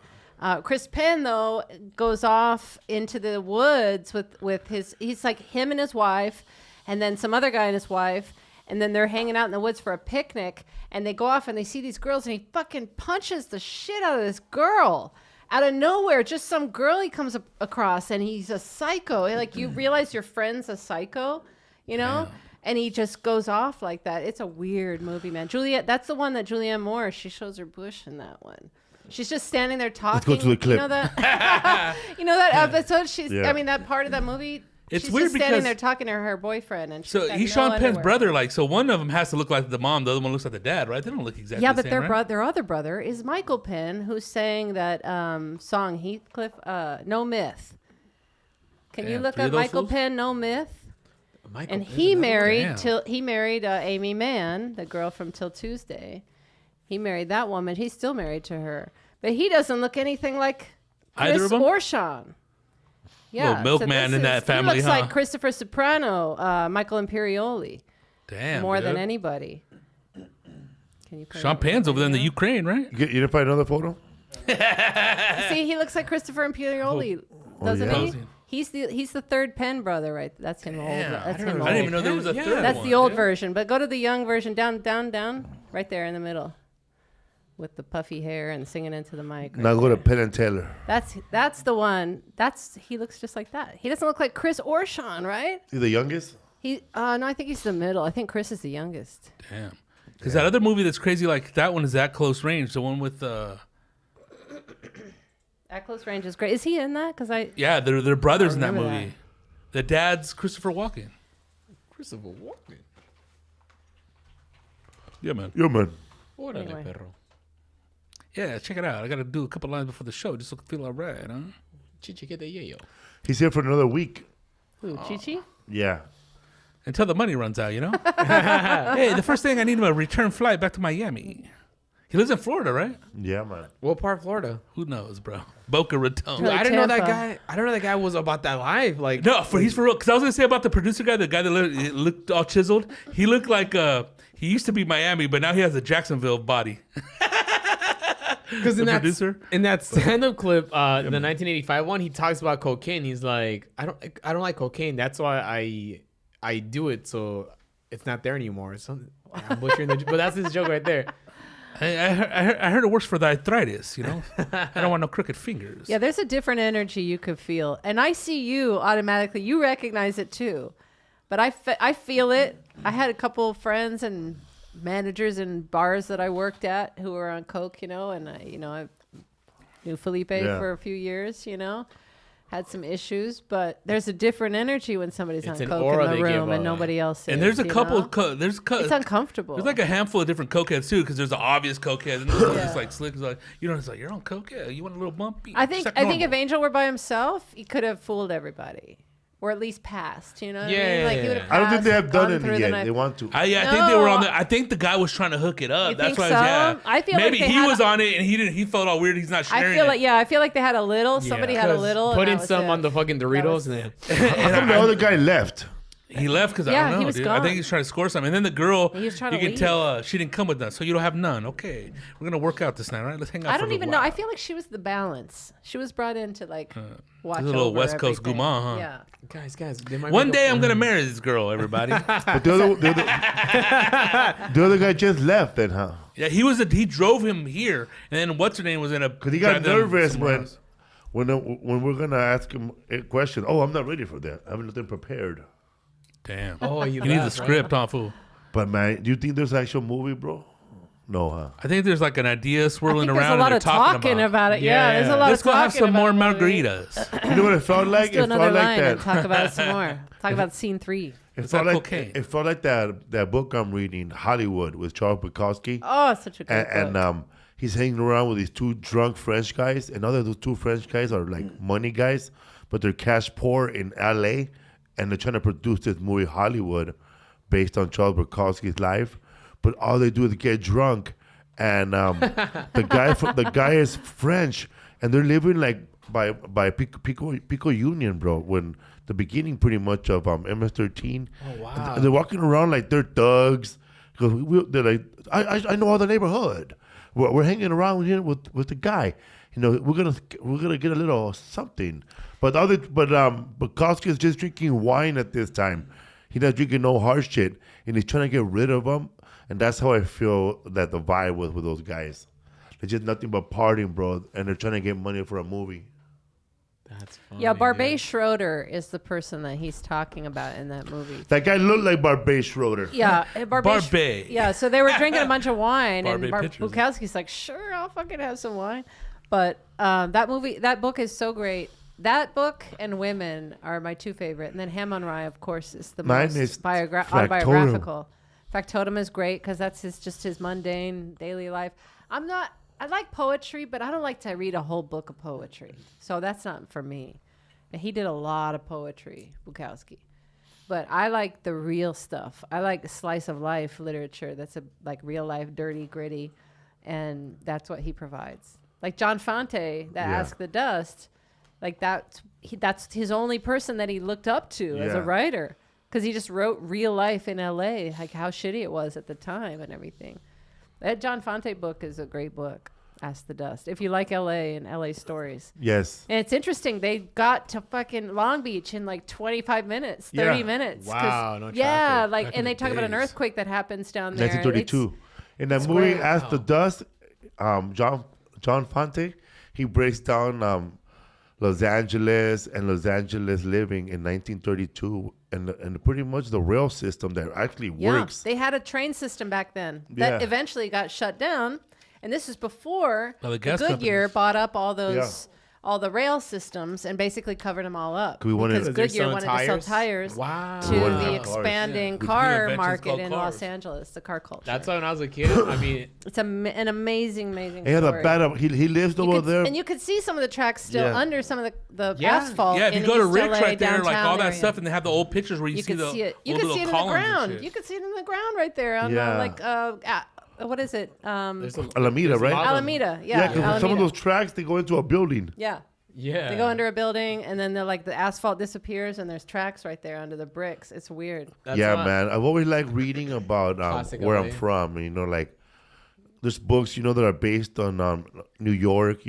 Chris Penn, though, goes off into the woods with his... He's like him and his wife, and then some other guy and his wife. And then they're hanging out in the woods for a picnic, and they go off and they see these girls, and he fucking punches the shit out of this girl. Out of nowhere, just some girl he comes across, and he's a psycho. Like, you realize your friend's a psycho, you know? Yeah. And he just goes off like that. It's a weird movie, man. Juliette, that's the one that Julianne Moore, she shows her bush in that one. She's just standing there talking. Let's go to the clip. You know that, you know that episode? I mean, that part of that movie. It's she's weird just standing there talking to her boyfriend, and so he's Sean Penn's brother. Like, so one of them has to look like the mom, the other one looks like the dad, right? They don't look exactly. Yeah, the but same, their other brother is Michael Penn, who sang that song Heathcliff, No Myth. Can you look up Michael Penn, No Myth? Michael and he married Amy Mann, the girl from Till Tuesday. He married that woman. He's still married to her, but he doesn't look anything like Chris or Sean. Yeah, little milkman in that family, he looks like Christopher Soprano, Michael Imperioli. Damn, more than anybody. Can you Sean Penn's over there in the Ukraine, right? You didn't find another photo? See, he looks like Christopher Imperioli, doesn't he? He's the third Penn brother, right? That's him. That's him. I didn't even know there was a third one. That's the old version. But go to the young version, down, right there in the middle. With the puffy hair and singing into the mic. Now go to Penn and Teller. That's the one. He looks just like that. He doesn't look like Chris or Sean, right? He's the youngest? No, I think he's the middle. I think Chris is the youngest. Damn. Because that other movie that's crazy like that one is At Close Range. The one with At Close Range is great. Is he in that? Yeah, they're brothers in that movie. The dad's Christopher Walken. Christopher Walken? Yeah, man. Anyway. Yeah, check it out. I got to do a couple lines before the show just to feel all right, huh? He's here for another week. Who, Chi-Chi? Yeah. Until the money runs out, you know? Hey, the first thing I need is a return flight back to Miami. He lives in Florida, right? Yeah, man. What part of Florida? Who knows, bro? Boca Raton. Dude, I didn't know that guy. I didn't know that guy was about that life. Like, no, he's for real. Because I was going to say about the producer guy, the guy that looked all chiseled. He looked like, he used to be Miami, but now he has a Jacksonville body. Because in that stand-up clip, the 1985 one, he talks about cocaine. He's like, I don't like cocaine. That's why I do it, so it's not there anymore. I'm butchering but that's his joke right there. I heard it works for the arthritis, you know? I don't want no crooked fingers. Yeah, there's a different energy you could feel. And I see you automatically. You recognize it too. But I feel it. I had a couple of friends and managers in bars that I worked at who were on coke, you know, and I knew Felipe for a few years, you know, had some issues, but there's a different energy when somebody's on coke in the room and nobody else is. And there's a couple of it's uncomfortable. There's like a handful of different cokeheads too, because there's the obvious cokeheads and there's just like slick, like, you know, it's like, you're on coke, yeah, you want a little bumpy. I think if Angel were by himself, he could have fooled everybody. Or at least passed, you know what I mean? Like, he would have passed, I don't think they have done it yet. They want to. I think they were on there. I think the guy was trying to hook it up. You That's think why so? I feel maybe like he was on it and he felt all weird. He's not sharing I feel like they had a little. Somebody had a little. Putting some on the fucking Doritos. How come the other guy left? He left because I don't know, he was dude. gone. I think he's trying to score something. And then the girl, he was trying you to can leave. tell she didn't come with us, so you don't have none. Okay, we're gonna work out this night, right? Let's hang out. I don't even know. I feel like she was the balance. She was brought in to like watch over a little West Coast everything. Guma, huh? Yeah. Guys. One day I'm gonna marry this girl, everybody. But the other guy just left then, huh? Yeah, he drove him here, and then what's her name was in a because he got nervous when we're gonna ask him a question. Oh, I'm not ready for that. I have nothing prepared. Damn. Oh, you need the script, huh, fool? But man, do you think there's an actual movie, bro? No, huh? I think there's like an idea swirling I think around. There's a lot and of talking about it. Yeah, there's a lot Let's of go talking have some about more the movie. margaritas. You know what it felt like? Let's do It another felt like line that. and talk about it some more. Talk about scene 3. It felt like cocaine? It felt like that book I'm reading, Hollywood, with Charles Bukowski. Oh, it's such a good book. And he's hanging around with these two drunk French guys, and those two French guys are like money guys, but they're cash poor in L.A., and they're trying to produce this movie Hollywood based on Charles Bukowski's life, but all they do is get drunk, and the guy is French, and they're living like by Pico Union, bro. When the beginning pretty much of MS-13. Oh wow! And they're walking around like they're thugs. They're like, I know all the neighborhood. We're hanging around here with the guy. You know, we're gonna get a little something. But Bukowski is just drinking wine at this time. He's not drinking no hard shit, and he's trying to get rid of them. And that's how I feel that the vibe was with those guys. They're just nothing but partying, bro, and they're trying to get money for a movie. That's funny. Yeah, Barbet Schroeder is the person that he's talking about in that movie. That guy looked like Barbet Schroeder. Yeah, Barbet. Yeah, so they were drinking a bunch of wine, and Barbet pictures. Bukowski's like, "Sure, I'll fucking have some wine." But that book is so great. That book and Women are my two favorite, and then Ham on Rye, of course, is the Mine most is autobiographical. Factotum is great because that's just his mundane daily life. I like poetry, but I don't like to read a whole book of poetry. So that's not for me. And he did a lot of poetry, Bukowski. But I like the real stuff. I like slice of life literature that's like real life, dirty, gritty. And that's what he provides. Like John Fante, that Ask the Dust, like that's his only person that he looked up to as a writer. Because he just wrote real life in L.A., like how shitty it was at the time and everything. That John Fante book is a great book, Ask the Dust, if you like L.A. and L.A. stories. Yes. And it's interesting. They got to fucking Long Beach in like 25 minutes, 30 minutes. Wow, no traffic. Yeah, like, Back and in they the talk about an days. earthquake that happens down there. 1932. In that it's movie, great. Ask the Dust, John Fante, he breaks down Los Angeles and Los Angeles living in 1932 and pretty much the rail system that actually works. They had a train system back then that eventually got shut down. And this is before By the the gas Goodyear companies. bought up all those, all the rail systems and basically covered them all up. We wanted- Because Because they're Goodyear selling wanted to sell tires? tires Wow. to We wanted to the have cars. expanding Yeah. With new car inventions market called in cars. Los Angeles, the car culture. That's why when I was a kid, I mean, It's an amazing He had story. a bad. He lives over there. And you could see some of the tracks still under some of the Yeah. asphalt. Yeah, if you in go to East Rick's LA right there, like all downtown that area. stuff, and they have the old pictures where you, You see could the see it. You old could see it in little the columns and ground. shit. You could see it in the ground right there on what is it? there's a, Alameda, there's a right? lot of- Alameda. Yeah, Yeah, because some of Alameda. those tracks they go into a building. Yeah. Yeah. They go under a building, and then they're like the asphalt disappears, and there's tracks right there under the bricks. It's weird. That's Yeah, why- man. I've always liked reading about Classic where LA. I'm from. You know, like there's books, that are based on New York,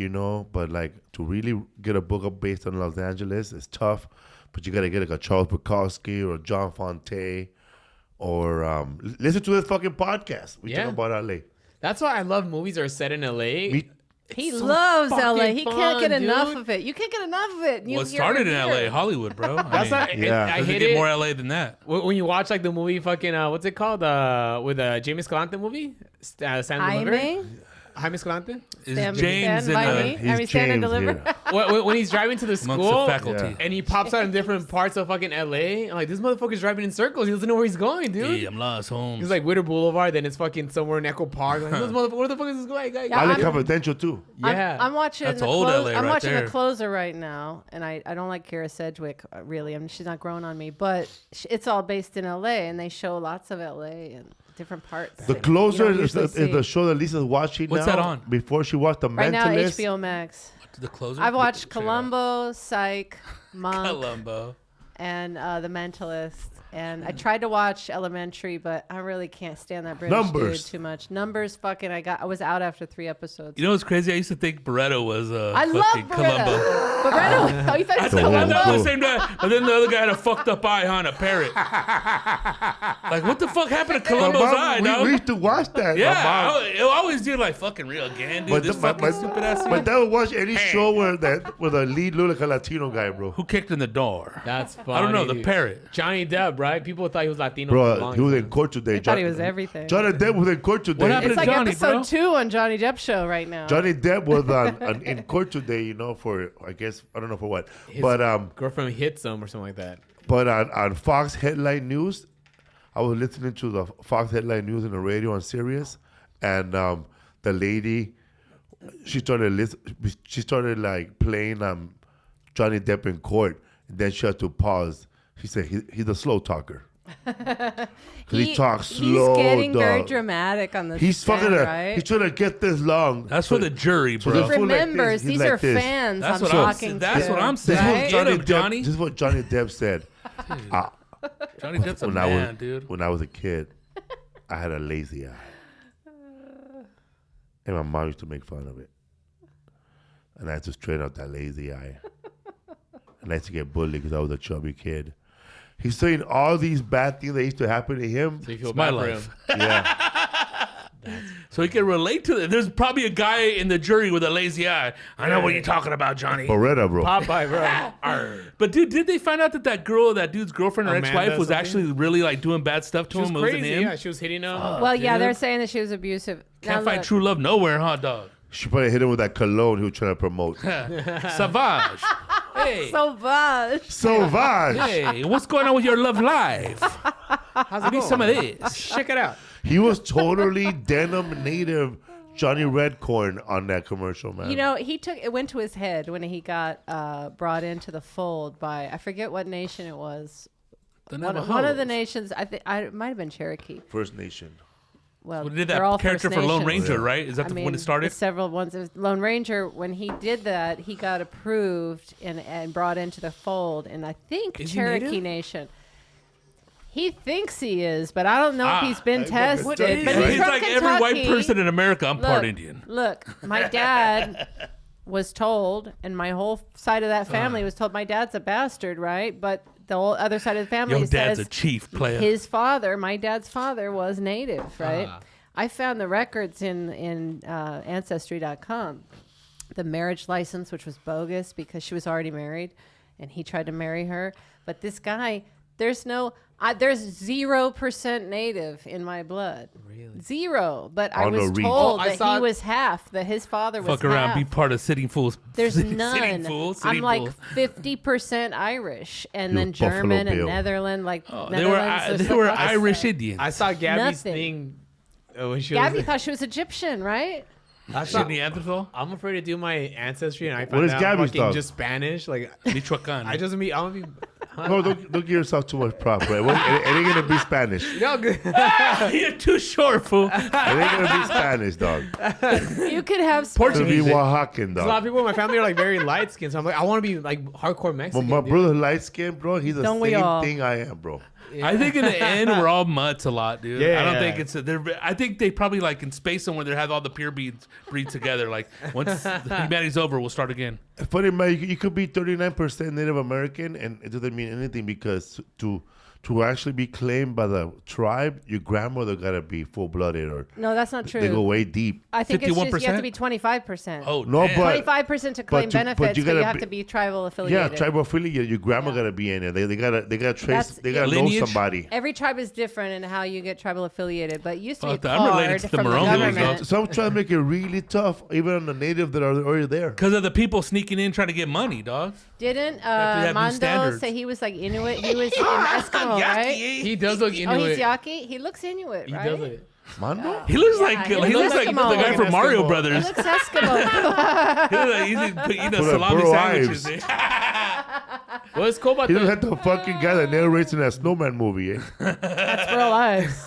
but like to really get a book up based on Los Angeles is tough. But you got to get like a Charles Bukowski or a John Fante or listen to this fucking podcast. We talk about LA. That's why I love movies that are set in LA. He so loves LA. fucking He can't get fun, enough dude. of it. You can't get enough of it. Well, it started in L.A., Hollywood, bro. That's not. Yeah. I Doesn't hate get it. more L.A. than that. When you watch like the movie, fucking what's it called? With Jaime Escalante movie, Stand and Deliver. Jaime Escalante. Is Stand James by in me. He's I mean, stand and James deliver. here. when he's driving to the amongst the school faculty? and he pops out in different parts of fucking LA. I'm like, this motherfucker's driving in circles. He doesn't know where he's going, dude. Hey, I'm lost, Holmes. He's like Witter Boulevard, then it's fucking somewhere in Echo Park. Like, this motherfucker, where the fuck is this going? Yeah, LA I'm- Confidential too. Yeah. I'm watching. That's the old LA I'm right watching there. The Closer right now, and I don't like Kira Sedgwick really. I mean, she's not growing on me, but it's all based in LA, and they show lots of LA and different parts. The that you Closer don't is the, usually is the see. show that Lisa's watching What's now. that on? Before she watched The Right now, Mentalist. HBO Max. The Closer. I've watched Check it out. Columbo, Psych, Monk, Columbo. and The Mentalist. And I tried to watch Elementary, but I really can't stand that British Numbers. dude too much. Numbers, fucking, I was out after 3 episodes. You know what's crazy? I used to think Barretto was I love fucking Barretto. Columbo. Barretto. Oh, you thought I it was thought that was the Columbo? same guy, but then the other guy had a fucked up eye, huh? And a parrot. Like, what the fuck happened to My Columbo's mom, eye, we dog? used to watch that. Yeah, My mom. I always do like fucking real again, dude. This fucking stupid ass. But that would watch any show where the lead looked like a Latino guy, bro. Who kicked in the door? That's funny. I don't know. The parrot. Johnny Depp, right? People thought he was Latino. for Bro, long he was time. in court today. I thought he was everything. Johnny Depp was in court today. What happened It's to like Johnny, episode bro? 2 on Johnny Depp show right now. Johnny Depp was in court today, for, I guess, I don't know for what. His But girlfriend hits him or something like that. But on Fox Headline News, I was listening to the Fox Headline News on the radio on Sirius, and the lady, she started like playing Johnny Depp in court, and then she had to pause. She said he's a slow talker. He talks slow. He's getting very dog. dramatic on the He's stand, fucking. right? He's trying to get this long. That's for the jury, So bro. this fool like this, Remembers, he's these like are this. fans That's I'm what I'm talking That's to. what I'm This saying. is Right? what Johnny Get him, Depp. Johnny. This is what Johnny Depp said. Johnny Depp's a man, dude. When I was a kid, I had a lazy eye, and my mom used to make fun of it, and I had to straighten out that lazy eye, and I used to get bullied because I was a chubby kid. He's saying all these bad things that used to happen to him. So you feel It's my bad for life. him. Yeah. So he can relate to it. There's probably a guy in the jury with a lazy eye. I know what you're talking about, Johnny. Beretta, bro. Popeye, bro. But dude, did they find out that that dude's girlfriend or Amanda ex-wife was something? actually really like doing bad stuff to She was him? It wasn't crazy. him? Yeah, she was hitting him. Well, yeah, dude. they're saying that she was abusive. Can't Now, find look, true love nowhere, huh, dog? She probably hit him with that cologne he was trying to promote. Savage. Hey. so bad. Sauvage. Hey, what's going on with your love life? How's I it need going? some of this. Check it out. He was totally denim native Johnny Redcorn on that commercial, man. You know, it went to his head when he got brought into the fold by, I forget what nation it was. One of the nations, I think it might have been Cherokee. First Nation. Well, Did they're all that character First for Lone Nations. Ranger, right? Is that when it started? there's several ones. It was Lone Ranger, when he did that, he got approved and brought into the fold. And I think Is he Cherokee native? Nation. He thinks he is, but I don't know if he's been tested. What But is he's he? He's from like every white Kentucky. person in America. I'm part Look, Indian. Look, my dad was told, and my whole side of that family was told, my dad's a bastard, right? But the whole other side of the family Your dad's says a chief player. his father, my dad's father, was native, right? I found the records in Ancestry.com. The marriage license, which was bogus because she was already married, and he tried to marry her. But this guy, there's 0% native in my blood. Really? 0. But I On was the reach. told I that saw- he was half, that his father was Fuck around, half. be part of Sitting Fools. There's Sitting none. Fools. I'm Sitting like Fools. 50% Irish, and You then Buffalo German and Bill. Netherlands. Like They were, Netherlands, there's they were lots of Irish stuff. Indians. I saw Gabby's Nothing. thing when she Gabby was. thought she was Egyptian, right? I saw, Neanderthal? I'm afraid to do my ancestry, and I What found is out Gabby's fucking dog? just Spanish. Like Michoacan. I just mean I want to be. No, don't give yourself too much prop, right? It ain't gonna be Spanish. It No, good. You're too short, fool. ain't gonna be Spanish, dog. You could have It's gonna be Portuguese. Oaxacan, A lot of dog. people in my family are like very light skinned, so I'm like, I want to be like hardcore But Mexican. my dude. brother light skin, bro. He's the Don't we same all? thing I am, bro. I think in the end we're all mutts a lot, dude. Yeah. I don't think it's. I think they probably like in space somewhere they have all the pure breed together. Like once humanity's over, we'll start again. Funny, man, you could be 39% Native American, and it doesn't mean anything because to actually be claimed by the tribe, your grandmother gotta be full-blooded, or No, that's not true. they go way deep. I think it's just you 51%? have to be 25%. Oh No, damn. but 25% to claim but benefits, you but you gotta have be- to be tribal affiliated. Yeah, tribal affiliate. Your grandma Yeah. gotta be in it. They gotta trace. That's- They gotta Lineage? know somebody. Every tribe is different in how you get tribal affiliated, but it used to Fuck be that. I'm related card to the from the Morongo government. Some try to make it really tough, even on the native that are already there. Because of the people sneaking in trying to get money, dog. Didn't have new Mondo standards. say he was like Inuit? He was Eskimo, right? He does look Oh, Inuit. he's Yaki? He looks Inuit, He right? does it. Mando? He looks Yeah, like he he looks looks like Eskimo. the guy from Mario Eskimo. Brothers. He looks Eskimo. He looks like he's eating Full of salami burrow sandwiches. eyes. What's cool about He looks the? like the fucking guy that narrates in that Snowman movie. Eh? That's real lives.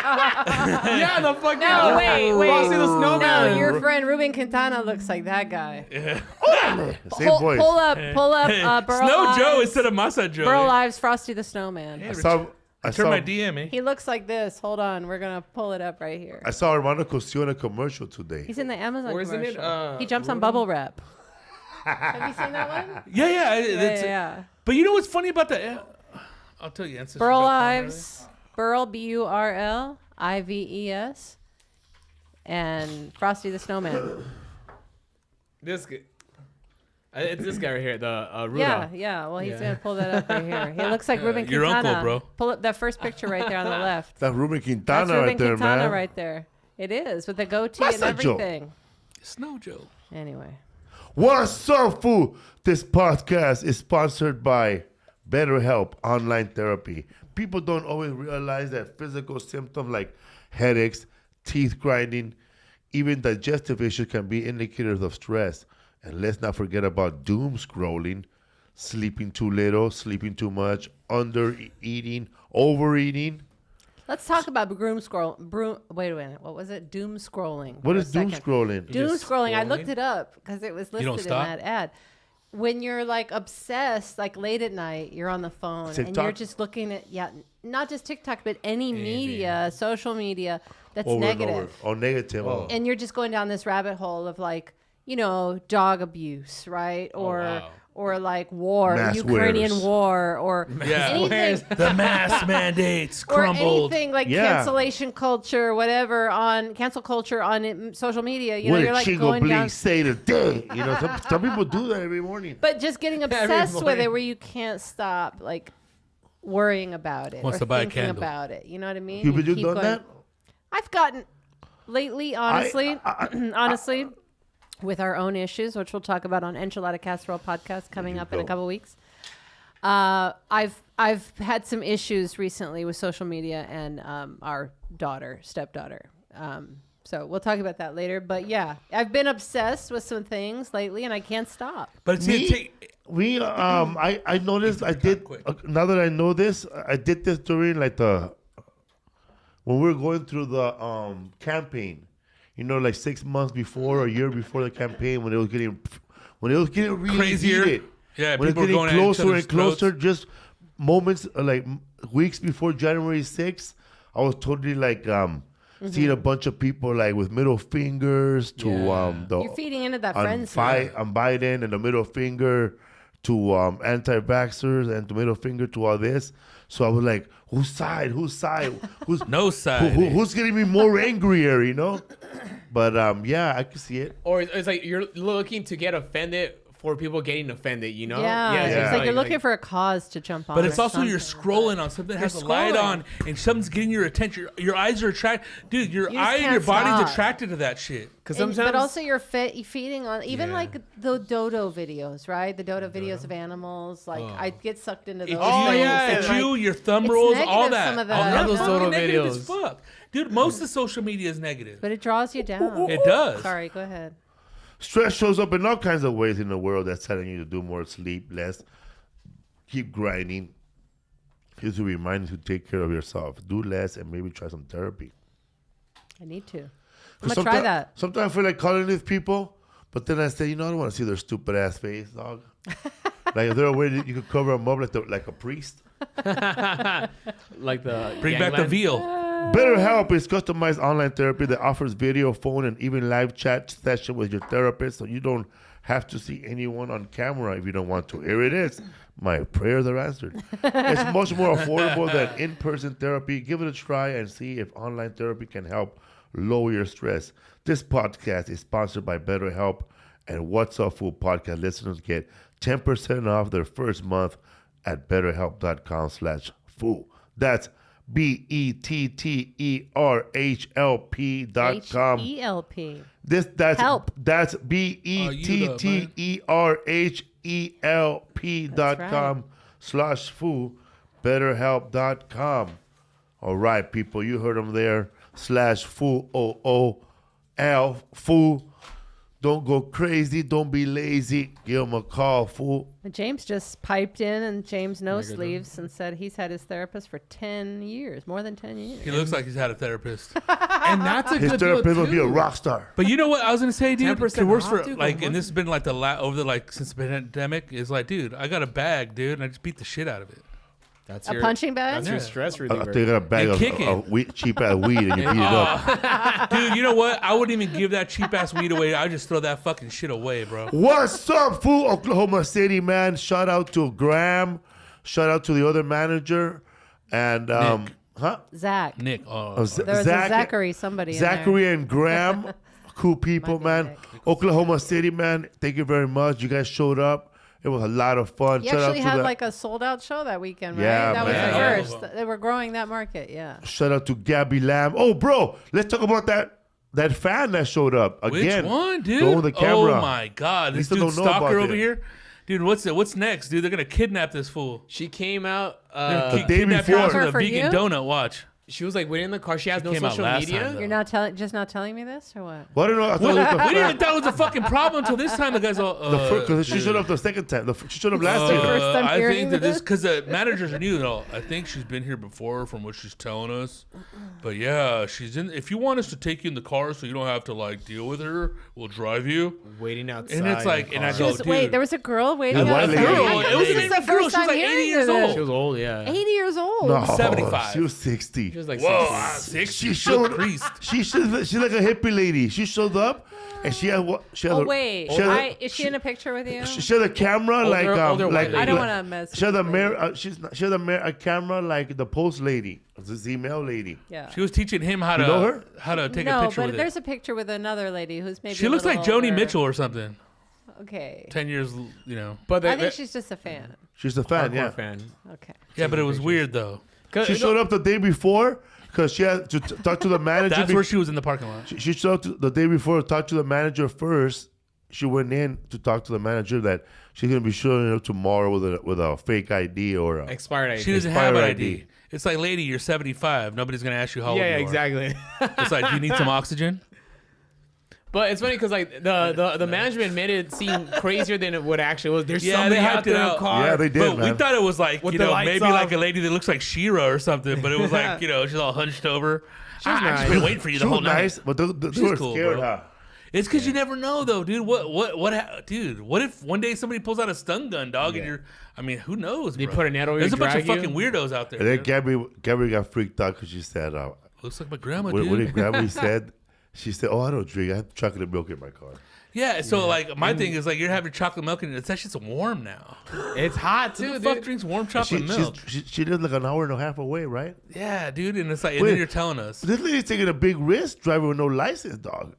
Yeah, the fucking. No, wait. Frosty the Snowman. No, your friend Ruben Quintana looks like that guy. Same voice. Pull up, Burl Snow Ives. Joe instead of Masa Joe. Burl Ives, Frosty the Snowman. I saw Turn my DM, eh? He looks like this. Hold on, we're gonna pull it up right here. I saw Armando Cosio in a commercial today. He's in the Amazon Or isn't it, commercial. He jumps on bubble wrap. Have you seen that one? Yeah. Yeah. But you know what's funny about the? I'll tell you. Ancestry.com, Burl right? Ives, Burl Burl Ives, and Frosty the Snowman. This guy. It's this guy right here, the Rudolph. Yeah. Well, he's Yeah. gonna pull that up right here. He looks like Ruben your Quintana. uncle, bro. Pull up that first picture right there on the left. That's Ruben That's Quintana Ruben right there, Quintana man. right there. It is with the goatee and Masa Joe. everything. Snow Joe. Anyway, What's up, fool? This podcast is sponsored by BetterHelp Online Therapy. People don't always realize that physical symptoms like headaches, teeth grinding, even digestive issues can be indicators of stress. And let's not forget about doom scrolling, sleeping too little, sleeping too much, under-eating, overeating. let's talk about wait a minute. What was it? Doom scrolling. What for is a doom second. scrolling? Doom just scrolling. I scrolling? looked it up because it was don't listed in stop? that ad. When you're like obsessed, like late at night, you're on the phone and you're TikTok? just looking at not just TikTok, but any media, social media that's Over and negative. over. Oh, negative. Oh. And you're just going down this rabbit hole of like, dog abuse, right? wow. or like war, Mass Ukrainian wearers. war, or anything. The mask mandates Or crumbled. anything like cancellation culture, whatever, on cancel culture on social media. You know, What you're did like Chingo going down. Bleak say today? You know, some people do that every morning. But just getting obsessed with it, where you can't stop, like worrying about it Wants or to buy a thinking candle. about it. You know what I mean? You've keep done going. that? I've gotten lately, honestly, honestly, with our own issues, which we'll talk about on Enchilada Casserole podcast coming up in a couple weeks. I've had some issues recently with social media and our stepdaughter. So we'll talk about that later. But yeah, I've been obsessed with some things lately, and I can't stop. But it's gonna take. I noticed I did. Now that I know this, I did this during like when we were going through the campaign. You know, like 6 months before or a year before the campaign, when it was getting really Crazier. heated. Yeah, When it people was were going getting at each closer other's and closer, throats. just moments like weeks before January 6th, I was totally like seeing a bunch of people like with middle fingers to You're feeding into that frenzy. on Biden and the middle finger to anti-vaxxers and the middle finger to all this. So I was like, whose side? Who's No side. who's getting me more angrier? You know. But yeah, I can see it. Or it's like you're looking to get offended for people getting offended, you know? Yeah, it's like you're looking for a cause to jump on. But or it's also you're something. scrolling on something that has a light on, and something's getting your attention. Your eyes are attracted, dude. Your You just your can't body's stop. attracted to that shit. Because And- sometimes, but also you're feeding on even like the dodo videos, right? The dodo videos of animals. Like I get sucked into those. Oh things, yeah, and, It's like, you, your thumb it's rolls, negative, all that. some of Oh, that. they're those fucking dodo negative as videos. fuck, dude. Most of social media is negative. But it draws you down. It does. Sorry, go ahead. Stress shows up in all kinds of ways in the world that's telling you to do more, sleep less, keep grinding. Here's a reminder to take care of yourself. Do less and maybe try some therapy. I need to. I'm gonna try that. Sometimes I feel like calling these people, but then I say, I don't want to see their stupid ass face, dog. Like, is there a way that you could cover them up like a priest? like the Bring back the gangland. veal. BetterHelp is customized online therapy that offers video, phone, and even live chat session with your therapist, so you don't have to see anyone on camera if you don't want to. Here it is. My prayers are answered. It's much more affordable than in-person therapy. Give it a try and see if online therapy can help lower your stress. This podcast is sponsored by BetterHelp, and What's Up Fool podcast listeners get 10% off their first month at betterhelp.com/fool. That's BETTERHLP.com. HELP. That's Help. That's BETTERHELP.com/foo. BetterHelp.com. All right, people, you heard them there. /foo. OOL. Foo. Don't go crazy. Don't be lazy. Give them a call, fool. James just piped in, and James no sleeves, and said he's had his therapist for 10 years, more than 10 years. He looks like he's had a therapist. And that's a His good deal therapist will be a too. rock star. But you know what I was gonna say, dude? 10% It works off, for dude, like, go and this has been like since the pandemic. Is like, dude, I got a bag, dude, and I just beat the shit out of it. That's A punching bag? That's your Yeah. stress I reliever. think you got a bag And of kicking. cheap ass weed and you beat it up. Dude, you know what? I wouldn't even give that cheap ass weed away. I just throw that fucking shit away, bro. What's up, fool? Oklahoma City, man. Shout out to Graham. Shout out to the other manager. And, Zach. Nick, There was a Zachary, somebody in Zachary and Graham. Cool people, Might be man. Nick. Oklahoma City, man. Thank you very much. You guys showed up. It was a lot of fun. You Shout out actually to had the- like a sold out show that weekend, right? Yeah, that was man. the Yeah. first. They were growing that market, yeah. Shout out to Gabby Lamb. Oh, bro, let's talk about that fan that showed up again. which one, dude? The one with the camera. Oh my god, this Lisa dude don't know about stalker over it. here. Dude, what's next, dude? They're gonna kidnap this fool. She came out. The day Kidnap you before. for the For vegan you? donut. Watch. she was like waiting in the car. She has no came out social last media. time, though. You're not telling me this or what? Well, I don't know. I thought it was the We didn't fan. even thought it was a fucking problem until this time. The guy's all. Because she showed up the second time. She showed up last the year. first time I hearing think that this? this because the managers are new. Though I think she's been here before, from what she's telling us. But yeah, she's in. If you want us to take you in the car so you don't have to like deal with her, we'll drive you. Waiting outside. And it's like, in and the I car. go, Just wait, dude. there was a girl waiting A white outside. lady. Girl, it wasn't This is even the a girl. first She was time like 80 hearing years of old. this. She was old, yeah. 80 years old. No, 75. She was 60. She was like Whoa, 16. she showed- creased. She's like a hippie lady. She showed up, and she had Oh wait, she had is she in a picture with you? she had a camera older like white lady. I don't want to mess. she had with she had a camera like the post lady, the email lady. Yeah. She was teaching him how You know her? to take a No, picture but with there's it. a picture with another lady who's maybe. She a looks little like Joni older. Mitchell or something. Okay. 10 years, you know. But I think she's just a fan. She's a fan, yeah. fan. Okay. Yeah, but it was weird though. She showed up the day before because she had to talk to the manager. That's where she was in the parking lot. She showed up the day before to talk to the manager first. She went in to talk to the manager that she's gonna be showing up tomorrow with a fake ID or a Expired ID. She doesn't have an Expired ID. ID. It's like, lady, you're 75. Nobody's gonna ask you how old you Yeah, are. exactly. It's like, do you need some oxygen? But it's funny because like the management made it seem crazier than it would actually was. There's Yeah, somebody they out hyped it there in a out. car. Yeah, they did, But man. we thought it was like, With you the know, lights maybe off. like a lady that looks like Shira or something. But it was like, you know, she's all hunched over. I've nice. been waiting for you the She whole was night. nice, but they She's were cool, scared, bro. huh? It's because you never know, though, dude. Dude, what if one day somebody pulls out a stun gun, dog, and you're, I mean, who knows, They bro? put a net over There's you, a bunch of drag you. fucking weirdos out there. And then dude. Gabby got freaked out because she said, Looks like my grandma, what dude. did Gabby said? She said, "Oh, I don't drink. I have chocolate milk in my car." Yeah, so like my thing is like you're having chocolate milk and it's actually warm now. It's hot Who too, the fuck dude. drinks warm chocolate milk? She lives like an hour and a half away, right? Yeah, dude, and it's like, and Wait. then you're telling us This lady's taking a big risk driving with no license, dog.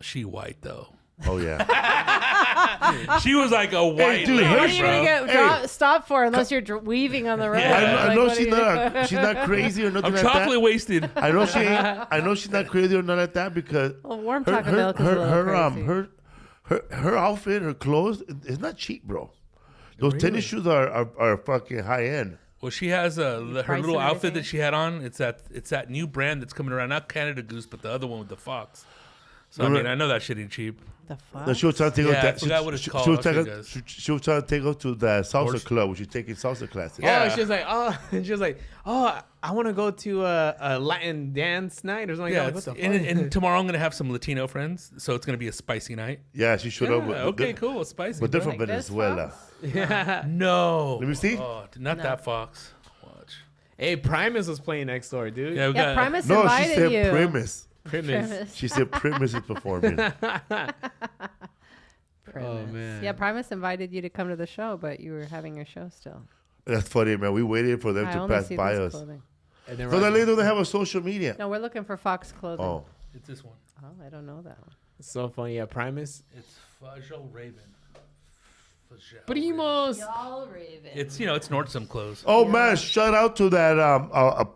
she white though. Oh yeah. She was like a white dude, lady, her- What are you bro. gonna get stopped for unless you're weaving on the road? Yeah. I Like, know what are she's you- not. She's not crazy or nothing I'm like chocolate that. wasted. I know she ain't. I know she's not crazy or nothing like that because Well, warm chocolate milk is a little crazy. her outfit, her clothes, it's not cheap, bro. Those tennis shoes are fucking high end. Well, she has her Price little and outfit everything? that she had on. It's that new brand that's coming around, not Canada Goose, but the other one with the fox. So I mean, I know that shit ain't cheap. The fuck? No, she was trying to take Yeah, her. I forgot what it's called. She was, I'll show you taking, guys. she was trying to take her to the salsa club, where she's taking salsa classes. Yeah. Oh, she was like, I want to go to a Latin dance night or something. Yeah, like that. What the and fuck? tomorrow I'm gonna have some Latino friends, so it's gonna be a spicy night. Yeah, she showed up. With, Okay, cool, spicy. But they're bro. from Like this, Venezuela. Fox? No. Let me see. Oh, not that fox. Watch. Hey, Primus was playing next door, dude. Yeah, we Yeah, got. Primus No, she invited said you. Primus. Primus. She said Primus is performing. Primus. Oh, man. Yeah, Primus invited you to come to the show, but you were having your show still. That's funny, man. We waited for them I to only pass see by this us. clothing. And then So that lady doesn't have a social media. No, we're looking for Fox clothing. Oh, It's this one. Oh, I don't know that one. It's so funny. Yeah, Primus. It's Fajal Raven. Primos. Y'all Raven. It's it's Nordstrom clothes. oh man! Shout out to that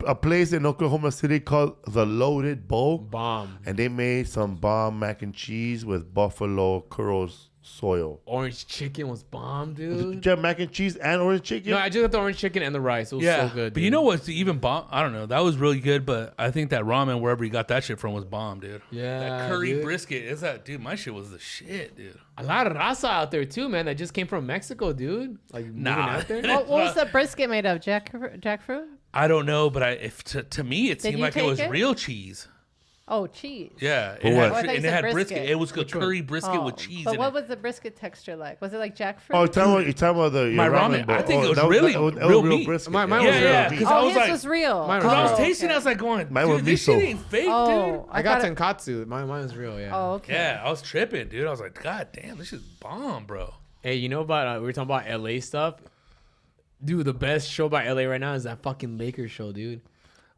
a place in Oklahoma City called the Loaded Bowl, Bomb. and they made some bomb mac and cheese with buffalo curls soil. Orange chicken was bomb, dude. Did you have mac and cheese and orange chicken? No, I just got the orange chicken and the rice. It was Yeah, so good. but you dude. know what's even bomb? I don't know. That was really good, but I think that ramen wherever you got that shit from was bomb, dude. Yeah, that curry dude. brisket is that, dude. My shit was the shit, dude. A lot of raza out there too, man. That just came from Mexico, dude. Like moving Nah. out there. What was the brisket made of? Jackfruit? I don't know, but if to me it Did seemed you like it take was it? real cheese. Oh, cheese. Yeah, For what? it Oh, I had, thought you and it said had brisket. brisket. It was a Which one? curry brisket Oh, with cheese But in what it. was the brisket texture like? Was it like jackfruit? Oh, you're talking about the My your ramen. I think it was that really that was real meat. brisket. Mine Yeah, was real. yeah, meat. because I Oh, was his like, was real. Mine was because I was Oh, tasting, okay. I was like going, Mine was dude, this miso. shit ain't fake, dude. Oh, I got thought it- tonkatsu. Mine was real. Yeah. Oh, okay. Yeah, I was tripping, dude. I was like, God damn, this is bomb, bro. Hey, you know about we were talking about LA stuff. Dude, the best show by LA right now is that fucking Lakers show, dude.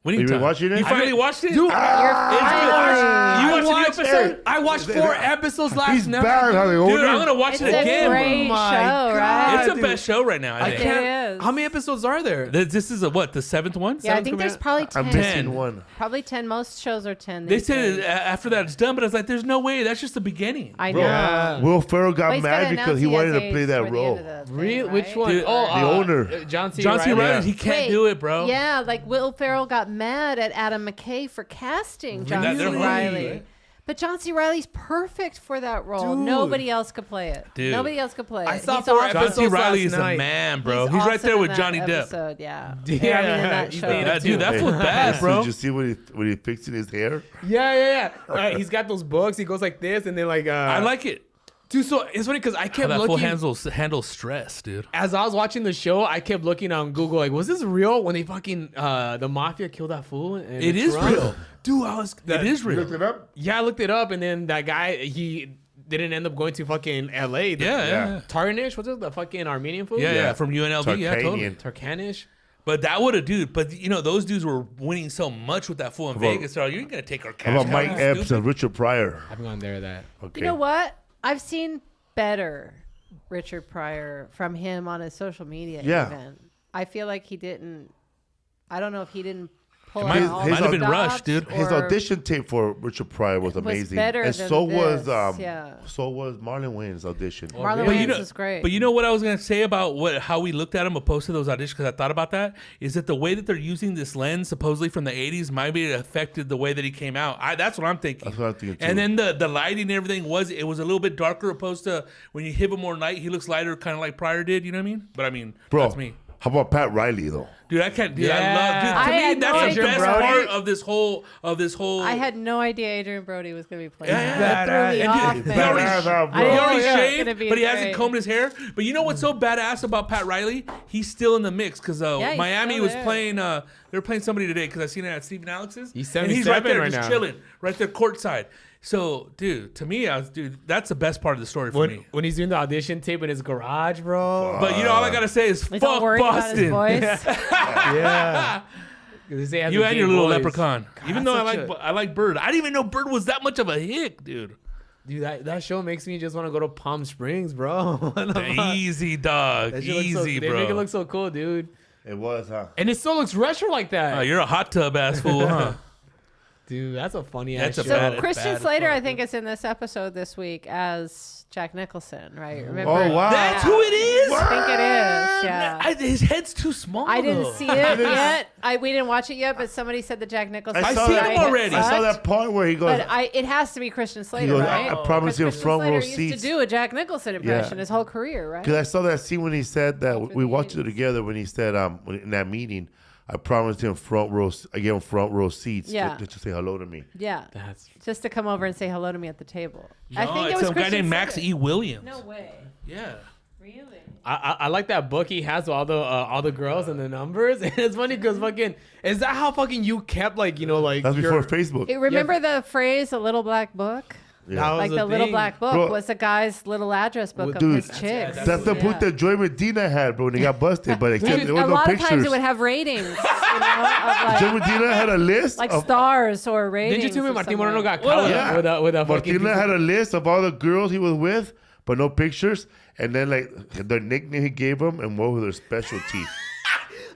Winning You been time. watching it? You finally watched it? Dude, You watched the new episode? I watched 4 episodes last He's night. bad, honey. Dude, I'm gonna watch It's it a again, great bro. show, God. right? It's the dude. best show right now, I I think. can't. It is. How many episodes are there? This is the 7th one? Yeah, I Seventh think there's coming probably 10. I'm missing one. Probably 10. Most shows are 10. They these said days. after that it's done, but I was like, there's no way. That's just the beginning. I Bro, know. Yeah. Will Ferrell But got he's mad gotta because he announce wanted to has play AIDS that for the end role. of the thing, Real? Which right? one? Dude, oh, the owner. John C. John C. Reilly. Reilly, he can't Wait, do it, bro. Yeah, like Will Ferrell got mad at Adam McKay for casting John That- C. they're Reilly. right? But John C. Reilly's perfect for that role. Dude. Nobody else could play it. Dude. Nobody else could play it. I saw He's 4 awesome. John C. episodes Reilly last is a night. man, bro. He's right awesome there with in Johnny that Depp. episode, yeah. Yeah, I mean, in that he's show. the- Yeah, dude, that Hey, was bad, hey, bro. Did you see when he fixing his hair? Yeah. He's got those books. He goes like this, and then like. I like it. Dude, so it's funny because I kept That fool looking. handles stress, dude. As I was watching the show, I kept looking on Google, like, was this real when they fucking the mafia killed that fool? It is real, dude. it is real. Looked it up? Yeah, I looked it up, and then that guy, he didn't end up going to fucking L.A. Yeah. Tarnish, what's it? The fucking Armenian food? Yeah, from UNLV. Yeah, totally. Tarkanish. But that would have, dude. But those dudes were winning so much with that fool in Vegas. So you ain't gonna take our cash. How about Mike That's Epps stupid. and Richard Pryor? I haven't gone there that. Okay. You know what? I've seen better Richard Pryor from him on his social media. Yeah. Even. I feel like he didn't. I don't know if he didn't pull Might out all his the have been stops rushed, dude. His or- audition tape for Richard Pryor was amazing. better and than so was this, yeah. so was Marlon Wayne's audition. Marlon But Wayans is great. But you know what I was gonna say about how we looked at him opposed to those auditions, because I thought about that, is that the way that they're using this lens supposedly from the 80s might be affected the way that he came out. That's what I'm thinking. That's what I'm thinking, too. And then the lighting and everything was a little bit darker opposed to when you hit him more light, he looks lighter, kind of like Pryor did. You know what I mean? But I mean, Bro, that's me. how about Pat Riley though? Dude, I can't. Dude, Yeah. I love. Dude, I to me, had no that's the idea. best Brody. part of this whole. I had no idea Adrian Brody was going to be playing. Yeah, That threw me And off, dude, man. he already, I he didn't already know it was shaved, gonna be but he great. hasn't combed his hair. But you know what's so badass about Pat Riley? He's still in the mix because he's Miami still was there. playing. They were playing somebody today because I seen it at Stephen Alex's. He's and he's right 77 there, right just now. chilling, right there courtside. So, dude, to me, that's the best part of the story for me. When he's doing the audition tape in his garage, bro. But all I gotta say is He's all fuck worried Boston. about his voice. Yeah. You and your little leprechaun. Even though that's such I like Bird, I didn't even know Bird was that much of a hick, dude. Dude, that show makes me just want to go to Palm Springs, bro. Easy, dog. That shit looks Easy, They bro. make it look so cool, dude. It was, huh? And it still looks retro like that. Oh, you're a hot tub ass fool, huh? Dude, that's a funny That's ass a show. bad- So Christian bad as Slater, fuck, I think, is in this episode this week as Jack Nicholson, right? Remember? Oh, wow. That's who it is. I think it is. Yeah. His head's too small. I didn't though. see it yet. We didn't watch it yet, but somebody said that Jack Nicholson. I I've saw seen that. him already. I saw Sucked. that part where he goes. But it has to be Christian He Slater, goes, right? I promise you Christian front row Slater used seats. to do a Jack Nicholson impression his whole career, right? Because I saw that scene when he said that After we the watched it 80s. together when he said in that meeting, I promised him front row. I gave him front row seats Yeah. just to say hello to me. Yeah. That's Just to come over and say hello to me at the table. I No, think it it's was some guy Christian named Max Slater. E. Williams. No way. Yeah. Really? I like that book he has with all the girls and the numbers. And it's funny because fucking is that how fucking you kept like like That's your- before Facebook. Remember the phrase "a little black book"? Yeah. That was Like a the little thing. black book Bro. was a guy's little address book Well, of dude, his chicks. That's the book that Joy Medina had, bro, when he got busted. But except Dude, there were a no lot of pictures. times it would have ratings, of Joy like, Medina had a list. like of, stars or ratings. Didn't you tell me of Martin somewhere. Moreno got What caught Yeah. with a fucking Martina had a list of all the girls he was with, but no pictures. And then like the nickname he gave them and what was their specialty.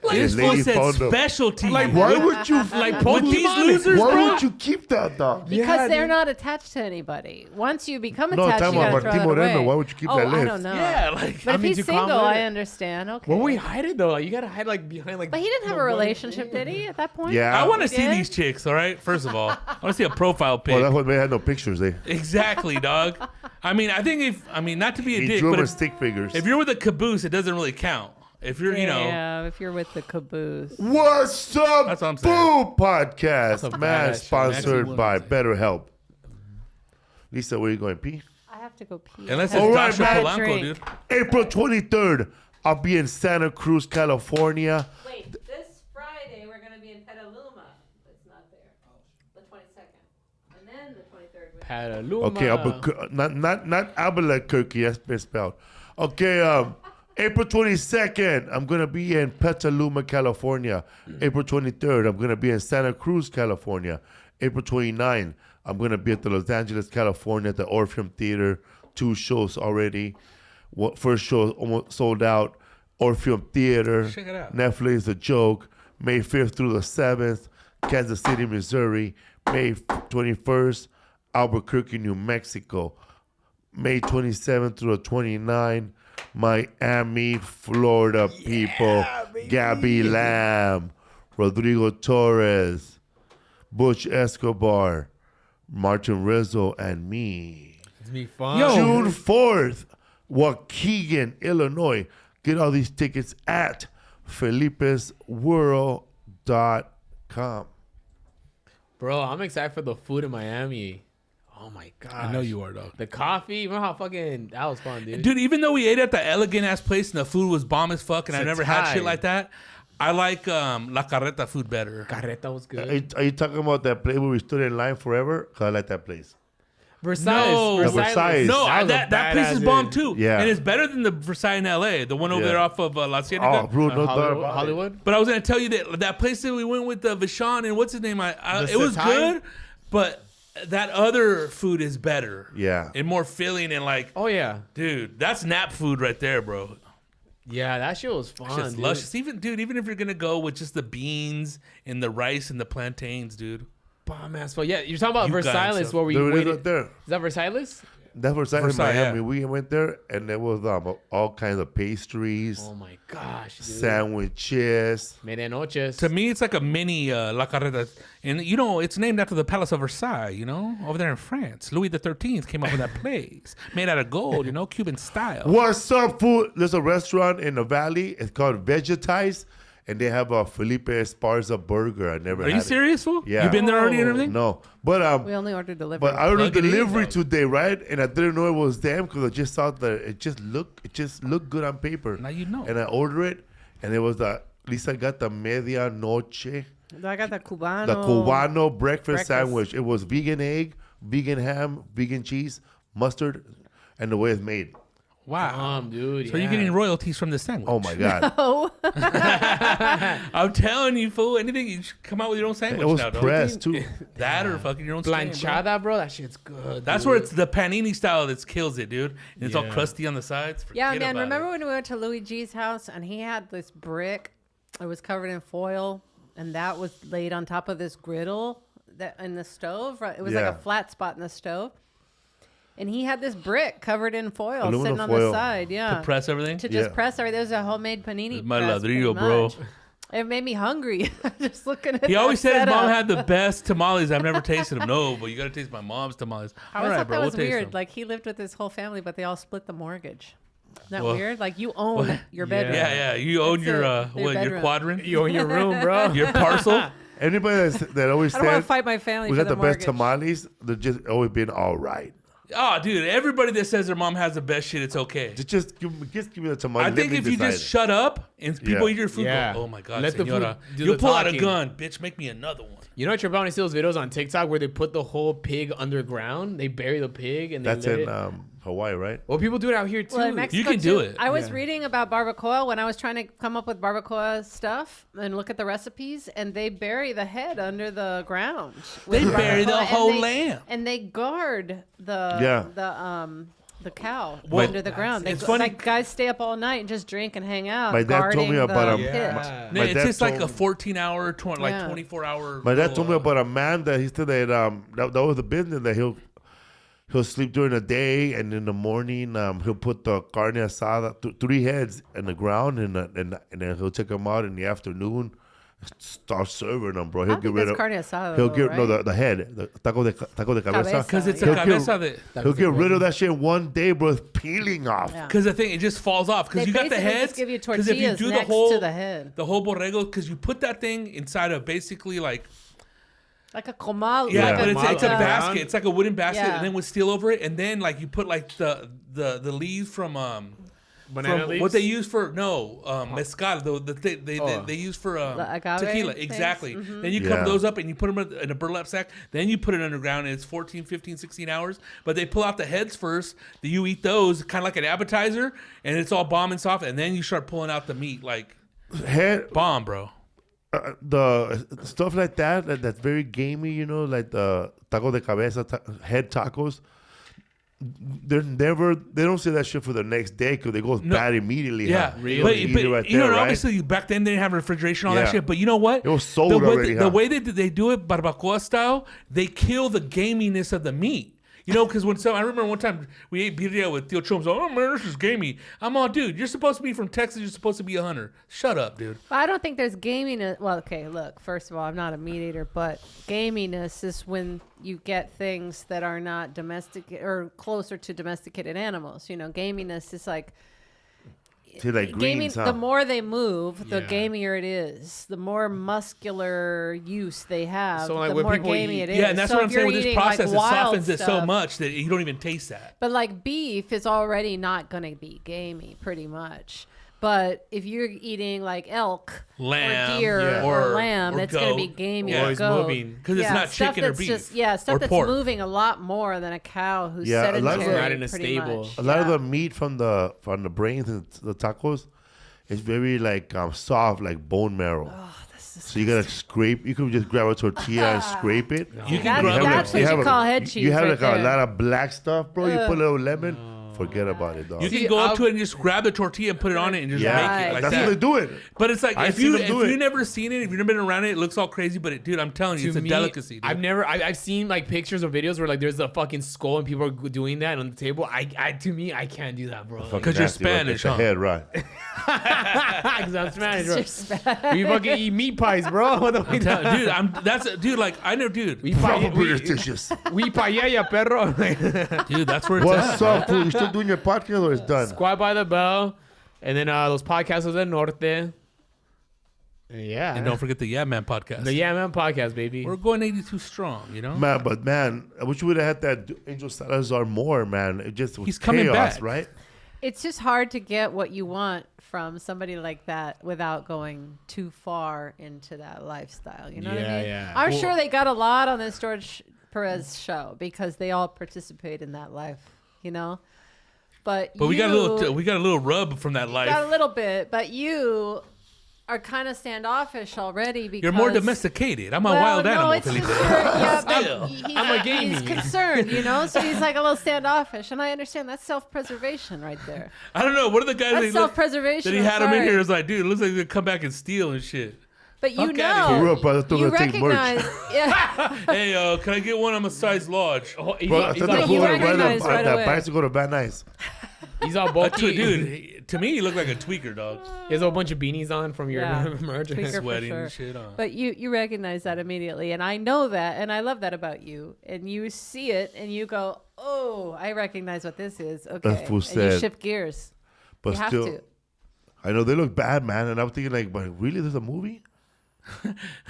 Like And this the fool lady said found them. specialty. Like, why would you like with these losers, Why bro? would you keep that, dog? Because Yeah, they're dude. not attached to anybody. Once you become No, attached, talking you about gotta throw Martin that Moreno. away. Why would you keep oh, that I list? don't know. Yeah, like But I if mean, he's to calm single, with I it. understand. Okay. Where we hide it though? Like you gotta hide like behind like. But he didn't have a relationship, did he? At that point? Yeah. I want to He see did? these chicks. All right. First of all, I want to see a profile pic. Well, that's what they had no pictures. Exactly, dog. I mean, I think not to be a He dick, drew but them if, stick figures. if you're with a caboose, it doesn't really count. If you're, Yeah, if you're with the caboose. What's up, That's what I'm saying. Boo Podcast, That's a man, badass show. sponsored Maxi by Williams. BetterHelp. Lisa, where are you going, P? I have to go pee. unless I it's have All right, Joshua man. Polanco, Drink. dude. April 23rd, I'll be in Santa Cruz, California. Wait, this Friday we're going to be in Petaluma. It's not there. The 22nd. And then the 23rd. Petaluma. Okay, not Albuquerque, that's misspelled. Okay, April 22nd, I'm going to be in Petaluma, California. April 23rd, I'm going to be in Santa Cruz, California. April 29th, I'm going to be at the Los Angeles, California, at the Orpheum Theater. 2 shows already. First show almost sold out. Orpheum Theater. Check it out. Netflix, A Joke. May 5th through the 7th, Kansas City, Missouri. May 21st, Albuquerque, New Mexico. May 27th through the 29th, Miami, Florida people. Gabby Lamb, Rodrigo Torres, Butch Escobar, Martin Rizzo, and me. It's be fun. June 4th, Waukegan, Illinois. Get all these tickets at felipesworld.com. Bro, I'm excited for the food in Miami. Oh my god! I know you are, dog. The coffee, remember how fucking that was fun, dude. Dude, even though we ate at the elegant ass place and the food was bomb as fuck, and I never had shit like that, I like La Carreta food better. Carreta was good. Are you talking about that place where we stood in line forever? Cause I like that place. Versailles. No, Versailles. No, was a that place is badass bomb inn. too. Yeah. And it's better than the Versailles in LA, the one over there off of La Oh, Cienega. bro, no doubt Hollywood. about it. Hollywood? But I was gonna tell you that place that we went with Vishon and what's his name? It was Satay? good, but that other food is better. Yeah. And more filling and like, Oh yeah, dude, that's nap food right there, bro. yeah. That shit was fun. Just dude. luscious. Even if you're gonna go with just the beans and the rice and the plantains, dude. Bomb ass fun. Yeah, you're talking about You got Versailles, stuff. where we There it is waited. right there. Is that Versailles? That's Versailles, Versailles, in Miami. yeah. We went there, and there was all kinds of pastries, Oh my gosh, dude. sandwiches. Medianoches. To me, it's like a mini La Carreta, and you know, it's named after the Palace of Versailles. You know, over there in France, Louis XIII came up with that place, made out of gold. You know, Cuban style. What's up, food? There's a restaurant in the valley. It's called Vegetize, and they have a Felipe Esparza burger. I never Are had you it. serious, fool? Yeah. You been there already and everything? No, but We only ordered delivery. But I ordered Plug it in, delivery dog. today, right? And I didn't know it was them because I just saw that it just looked good on paper. Now you know. And I ordered it, and it was the Lisa got the medianoche, I got the Cubano. the Cubano breakfast breakfast. sandwich. It was vegan egg, vegan ham, vegan cheese, mustard, and the way it's made. Wow, dude. So you're getting royalties from this sandwich? Oh my god! Oh, I'm telling you, fool. Anything you should come out with your own sandwich It was now, dog. pressed too. That or fucking your own skin, bro. planchada, bro. That shit's good. That's dude. where it's the panini style that kills it, dude. And it's all Yeah. crusty on the sides. yeah, Forget man. about Remember it. when we went to Louis G's house and he had this brick? It was covered in foil, and that was laid on top of this griddle that in the stove. Right? It was Yeah. like a flat spot in the stove, and he had this brick covered in foil Aluminum sitting on foil. the side. Yeah, To press everything? to just Yeah. press everything. There was a homemade panini. My press, pretty ladrillo, bro. much. It made me hungry just looking at. He that always said his mom setup. had the best tamales. I've never tasted them. No, but you got to taste my mom's tamales. I All always right, thought bro, that we'll was taste weird. them. Like he lived with his whole family, but they all split the mortgage. Isn't that Well, weird? Like you own your bedroom. Yeah. You own That's your it. Your your bedroom. quadrant, You own your room, bro. your parcel. Anybody that always I don't want said to fight my family we for got the the best mortgage. tamales, they're just always been all right. Oh, dude, everybody that says their mom has the best shit, it's okay. Just give me the tamales. I Let think me if you decide just it. shut up and people Yeah. eat your food, Yeah. go, oh my God, Let the senora. food do You'll the pull out a talking. gun. Bitch, make me another one. You know, Trevon still videos on TikTok where they put the whole pig underground. They bury the pig and they That's let in it. Hawaii, right? Well, people do it out here too. Well, in Mexico You can too. do it. I was Yeah. reading about barbacoa when I was trying to come up with barbacoa stuff and look at the recipes, and they bury the head under the ground. They with bury the barbacoa, and whole they- lamb. and they guard Yeah. the cow Well, under the ground. They it's funny- like guys stay up all night and just drink and hang out. My dad told me guarding about the a- pit. Yeah. No, My it's dad just like a told- 14-hour, like Yeah. 24-hour. My dad told me about a man that he said that was a business that he'll sleep during the day and in the morning he'll put the carne asada, 3 heads in the ground and then he'll take them out in the afternoon, start serving them, bro. He'll I get think rid that's of carne asada. he'll though, get no right? the head, the taco de cabeza. Cabeza. Because it's a He'll get- cabeza that. He'll get rid of that shit one day, bro. It's peeling off. Yeah. Because the thing, it just falls off. Because They you got the basically heads. just give you 'cause if you tortillas do the next whole, to the head. the whole borrego, because you put that thing inside of basically like, Like a comal. yeah, like but it's a comal. basket. It's like a wooden basket, Yeah. and then with steel over it, and then like you put like the leaves from Banana leaves? what they use for mezcal, they use for The agave tequila. things? Exactly. Mhm. Then you Yeah. cover those up and you put them in a burlap sack. Then you put it underground and it's 14, 15, 16 hours. But they pull out the heads first. Then you eat those kind of like an appetizer, and it's all bomb and soft. And then you start pulling out the meat like Head, bomb, bro. the stuff like that's very gamey, you know, like the taco de cabeza, head tacos. They don't say that shit for the next day because they go bad immediately. Yeah, huh? but, You eat it right you know, there, right? obviously back then they didn't have refrigeration, all that Yeah. shit. But you know what? It was sold the way already, the huh? way they do it, barbacoa style, they kill the gaminess of the meat. You know, because I remember one time we ate birria with Theo Chom's. Oh man, this is gamey. I'm all, dude. You're supposed to be from Texas. You're supposed to be a hunter. Shut up, dude. But I don't think there's gaminess. Well, okay, look, first of all, I'm not a meat eater, but gaminess is when you get things that are not domestic or closer to domesticated animals. You know, gaminess is like, to like greens, huh? The more they move, the Yeah. gamier it is. The more muscular use they have, So, like, the when more people gamey eat- it is. Yeah, and that's So what if I'm saying you're with this eating, like, process. It wild softens it so stuff- much that you don't even taste that. But like beef is already not going to be gamey, pretty much. But if you're eating like elk, Lamb, or deer, yeah. or or lamb, it's going to be goat. gamey. Yeah, or it's goat. moving. 'Cause it's not stuff chicken or that's beef stuff or that's pork. moving a lot more than a cow who's Yeah, a lot of sedentary. them- Not in a pretty stable. much. A lot of Yeah. the meat from the brains and the tacos is very like soft, like bone marrow. So you gotta scrape. You can just grab a tortilla and scrape it. You can That's, grab that's it. what you call head cheese. You have right like there. a lot of black stuff, bro. You put a little lemon. Forget about it, dog. You See, can go up I'll- to it and just grab the tortilla and put it on it and just Yeah, make it like that's that. how they do it. But it's like I've if seen them you've do it. never seen it, if you've never been around it, it looks all crazy. But dude, I'm telling you, it's a delicacy. Dude. I've seen like pictures or videos where like there's a fucking skull and people are doing that on the table. I can't do that, bro. Because you're Spanish, huh? huh? Head right. Because I'm Spanish, bro. It's just bad. We fucking eat meat pies, bro. What the fuck? Dude, like I know, dude. We British dishes. we paella, perro. Dude, that's where it's What's at. up, fool? You still doing your podcast or it's done? Squad by the bell, and then those podcasts del norte. Yeah, And don't forget the Yeah Man podcast. the Yeah Man podcast, baby. We're going 82 strong, you know? Man, I wish we would have had that Angel Salazar more, man. It just was He's coming chaos, back. right? It's just hard to get what you want from somebody like that without going too far into that lifestyle. You know what I Yeah, mean? yeah. I'm Well- sure they got a lot on this George Perez show because they all participate in that life, you know? But we got a little rub from that life. got a little bit, but you are kind of standoffish already because You're more domesticated. I'm a well, wild no, animal, it's Felipe. just yeah, but Still. I'm a he's gamey. concerned, you know, so he's like a little standoffish, and I understand that's self-preservation right there. I don't know. What are the guys That's that self-preservation. he I'm had him in sorry. here? It's like, dude, it looks like they come back and steal and shit. But you Fuck outta know, here. For real, bro, I thought we you were gonna take merch. recognize, yeah. Hey, can I get one? I'm a size large. Oh, he's, Bro, all, I he's, thought all, that you fool would ride recognize right that away. bicycle to Van Nuys. he's all bulky, Dude, to me, he looked like a tweaker, dog. He has a whole bunch of beanies on from your Yeah. merch. Tweaker. For Sweating sure. and shit on. But you recognize that immediately, and I know that, and I love that about you. And you see it, and you go, "Oh, I recognize what this is." Okay, That fool and you said- shift gears. But You have still, to. I know they look bad, man. And I'm thinking, like, but really, there's a movie?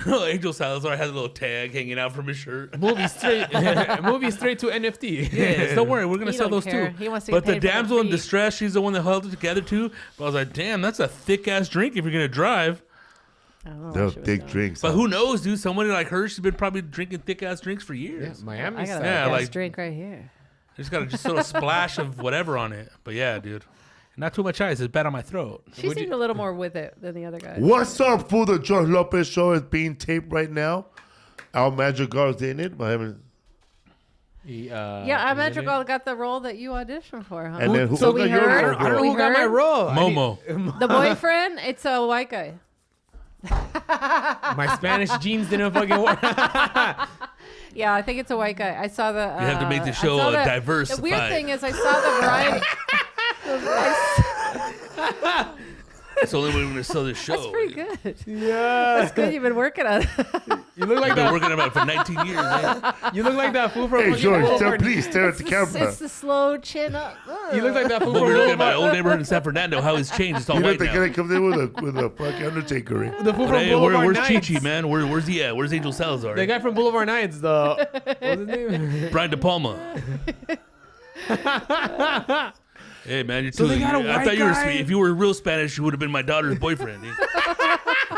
Angel Salazar has a little tag hanging out from his shirt. movie straight to NFT. Yes, don't worry, we're gonna He sell don't those care. too. He wants to But get the paid for the damsel in feet. distress, she's the one that held it together too. But I was like, damn, that's a thick ass drink if you're gonna drive. I don't know They're what she was thick doing. drinks. But huh? who knows, dude? Somebody like her, she's been probably drinking thick ass drinks for Yeah, years. Miami I got style. a Yeah, gas like- drink right here. Just got a just little splash of whatever on it. But yeah, dude, not too much ice. It's bad on my throat. She seemed a little more with it than the other guys. What's up, fool? The George Lopez show is being taped right now. Al Madrigal's in it. But I haven't. Yeah, I Madrigal got the role that you auditioned for, huh? And then who so got we your heard. role, I don't know we who got my heard role. Momo. The boyfriend, it's a white guy. My Spanish genes didn't fucking work. Yeah, I think it's a white guy. I saw the. You have to make the I show saw the diversified. weird thing is, I saw the variety. It's the only way we're gonna sell this show. That's pretty good. Yeah. That's good. You've been working on it. You look like I've been that. working on it for 19 years, man. You look like that fool from. Hey, George, Boulevard- please stare at the camera. It's the slow chin up. You look like that fool But from. we're looking at my Boulevard- old neighborhood in San Fernando, how it's changed. It's all You know, white the guy now. that comes in with a fucking Undertaker. Eh? The fool from Hey, Boulevard where's Nights. Chi-Chi, man? Where's he at? Where's Angel Salazar? The guy from Boulevard Nights. The what's his name? Brian De Palma. Hey, man, you're So too. they got a I white thought you were guy? sweet. If you were real Spanish, you would have been my daughter's boyfriend. Eh?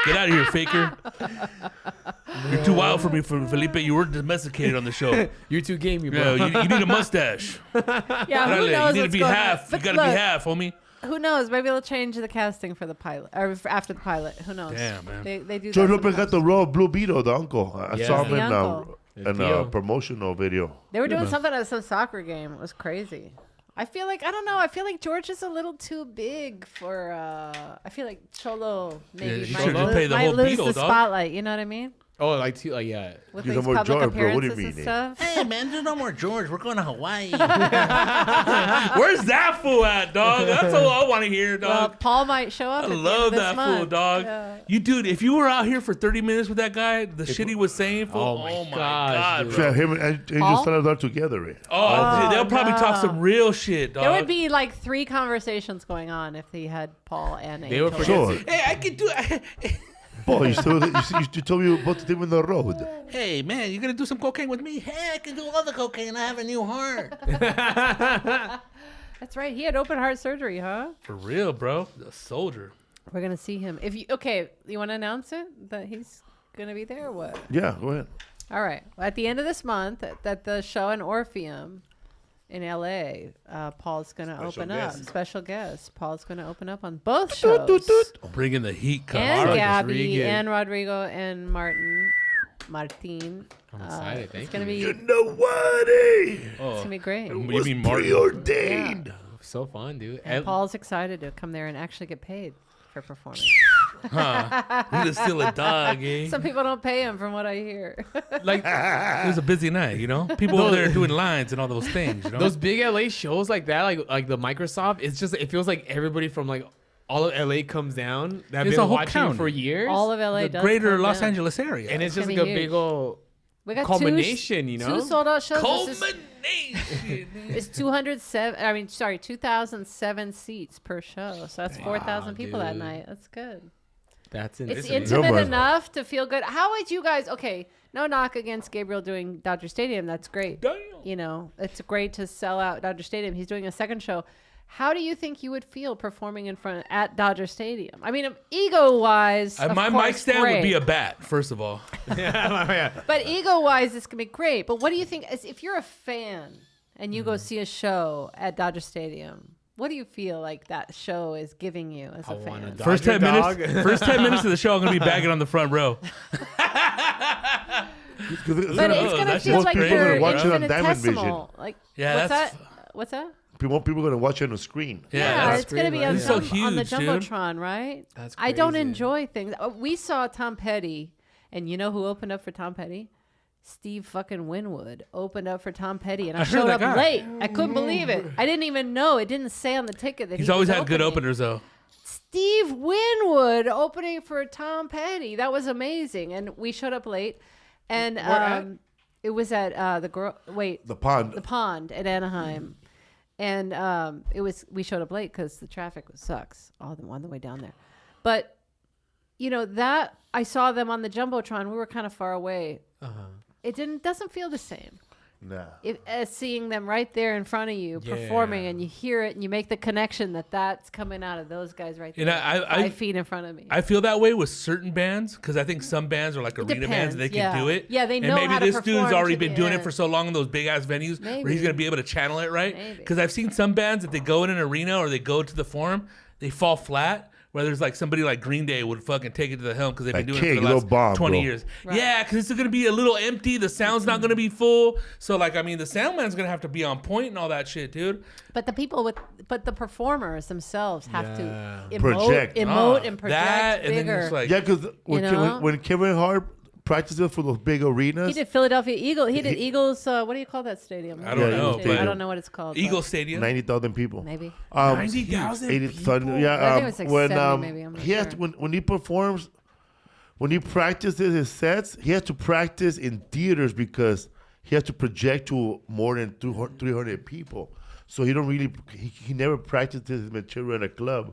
Get out of here, faker. You're too wild for me, Felipe. You were domesticated on the show. You're too gamey, Yeah, bro. you need a mustache. Yeah, who You knows need to what's be going half. on. You But gotta be look, half, homie. Who knows? Maybe they'll change the casting for the pilot or after the pilot. Who knows? Damn, man. They do. George that Lopez got sometimes. the role of Blue Beetle, the uncle. I Yeah. saw him The in uncle. a Theo. promotional video. They were doing man. something at some soccer game. It was crazy. I feel like I don't know. I feel like George is a little too big for. I feel like Cholo maybe he might, should just pay the might whole lose Beatle, the dog. spotlight. You know what I mean? Oh, yeah. With There's these no more public George, bro. What do you appearances mean, and stuff. Hey, man, there's no more George. We're going to Hawaii. Where's that fool at, dog? That's all I want to hear, Well, dog. Paul might show up. I at the love end of this that month. fool, dog. Yeah. You, dude, if you were out here for 30 minutes with that guy, the shit he was saying, fool, Oh my gosh, God, dude. bro. Yeah, him and Angel Paul? Salazar together. Eh? Oh, dude, they'll probably talk some real shit, dog. There would be like 3 conversations going on if he had Paul and They were Angel. Sure. Hey, I could do Boy, you told me about them in the road. Hey, man, you going to do some cocaine with me? Hey, I can do all the cocaine. I have a new heart. That's right. He had open heart surgery, huh? For real, bro. The soldier. We're gonna see him. If you you want to announce it that he's gonna be there or what? Yeah, go ahead. All right. Well, at the end of this month, at the show in Orpheum in LA, Paul's gonna open up. Special guest. Paul's gonna open up on both shows. Bringing the heat. And Come Gabby Rodriguez. and Rodrigo and Martin. I'm excited. It's Thank gonna you. be You know what? Eh? it's gonna be great. You Was mean Martin? preordained. So fun, dude. And Paul's excited to come there and actually get paid for performing. Huh? He was still a dog, eh? Some people don't pay him, from what I hear. Like It was a busy night, you know? People over there doing lines and all those things, you know? those big LA shows like that, like the Microsoft. It's just it feels like everybody from like all of LA comes down. That have It's been a whole watching county. for years. All of LA the does greater come Los down. Angeles area. and it's just gonna like be a big huge. old We got culmination, you know? two sold out shows. culmination. It's 2,007 seats per show. So that's 4,000 people that dude. night. That's good. That's It's insane. intimate Numbers. enough to feel good. How would you guys? Okay, no knock against Gabriel doing Dodger Stadium. That's great. Damn. You know, it's great to sell out Dodger Stadium. He's doing a second show. How do you think you would feel performing in front at Dodger Stadium? I mean, ego-wise, of My course, mic stand great. would be a bat, first of all. But ego-wise, it's gonna be great. But what do you think? If you're a fan and you go see a show at Dodger Stadium, what do you feel like that show is giving you as a want a fan? dog. First 10 Dodger minutes. dog. First 10 minutes of the show, I'm gonna be bagging on the front row. But it's gonna that feel shit's like crazy, you're bro. Watch it on Diamond Vision. infinitesimal. Like, Yeah, what's that's- that? What's that? People are going to watch it on the screen. Yeah, that's it's gonna be great, on, man. It's so on the huge, dude. jumbotron, right? That's I don't crazy. enjoy things. We saw Tom Petty, and you know who opened up for Tom Petty? Steve fucking Winwood opened up for Tom Petty, and I I heard showed that up guy. late. I couldn't believe it. I didn't even know. It didn't say on the ticket that He's he always was had good opening. openers, though. Steve Winwood opening for Tom Petty. That was amazing, and we showed up late, and at? it was at the The pond. pond at Anaheim, and we showed up late because the traffic sucks on the way down there, but you know that I saw them on the jumbotron. We were kind of far away. It doesn't feel the same. Nah. As seeing them right there in front of you performing, Yeah. and you hear it and you make the connection that's coming out of those guys right there, You know, I 5 feet in front of me. I feel that way with certain bands because I think some bands are like arena bands and they depends, can yeah. do it. Yeah, they know And maybe how to this dude's perform already to been the doing it end. for so long in those big ass venues where Maybe. he's gonna be able to channel it right. Maybe. Because I've seen some bands that they go in an arena or they go to the Forum, they fall flat. Where there's like somebody like Green Day would fucking take it to the helm because they've been Like doing it for King, the Lil last Bomb, 20 bro. years. Right. Yeah, because it's going to be a little empty. The sound's not going to be full. So like, I mean, the sound man's going to have to be on point and all that shit, dude. But the performers themselves have to Yeah. Project. emote, and project that, and then bigger. just like, Yeah, because know? when Kevin Hart practices for those big arenas, he did Philadelphia Eagles. He did Eagles. What do you call that stadium? I don't know, Stadium. but- I don't know what it's called. Eagle but Stadium. 90,000 people. maybe. 90,000 80 people? Thunder, yeah. I think it was like when 70 maybe, I'm not he has sure. to, when he performs, when he practices his sets, he has to practice in theaters because he has to project to more than 300 people. So he don't really he never practices his material in a club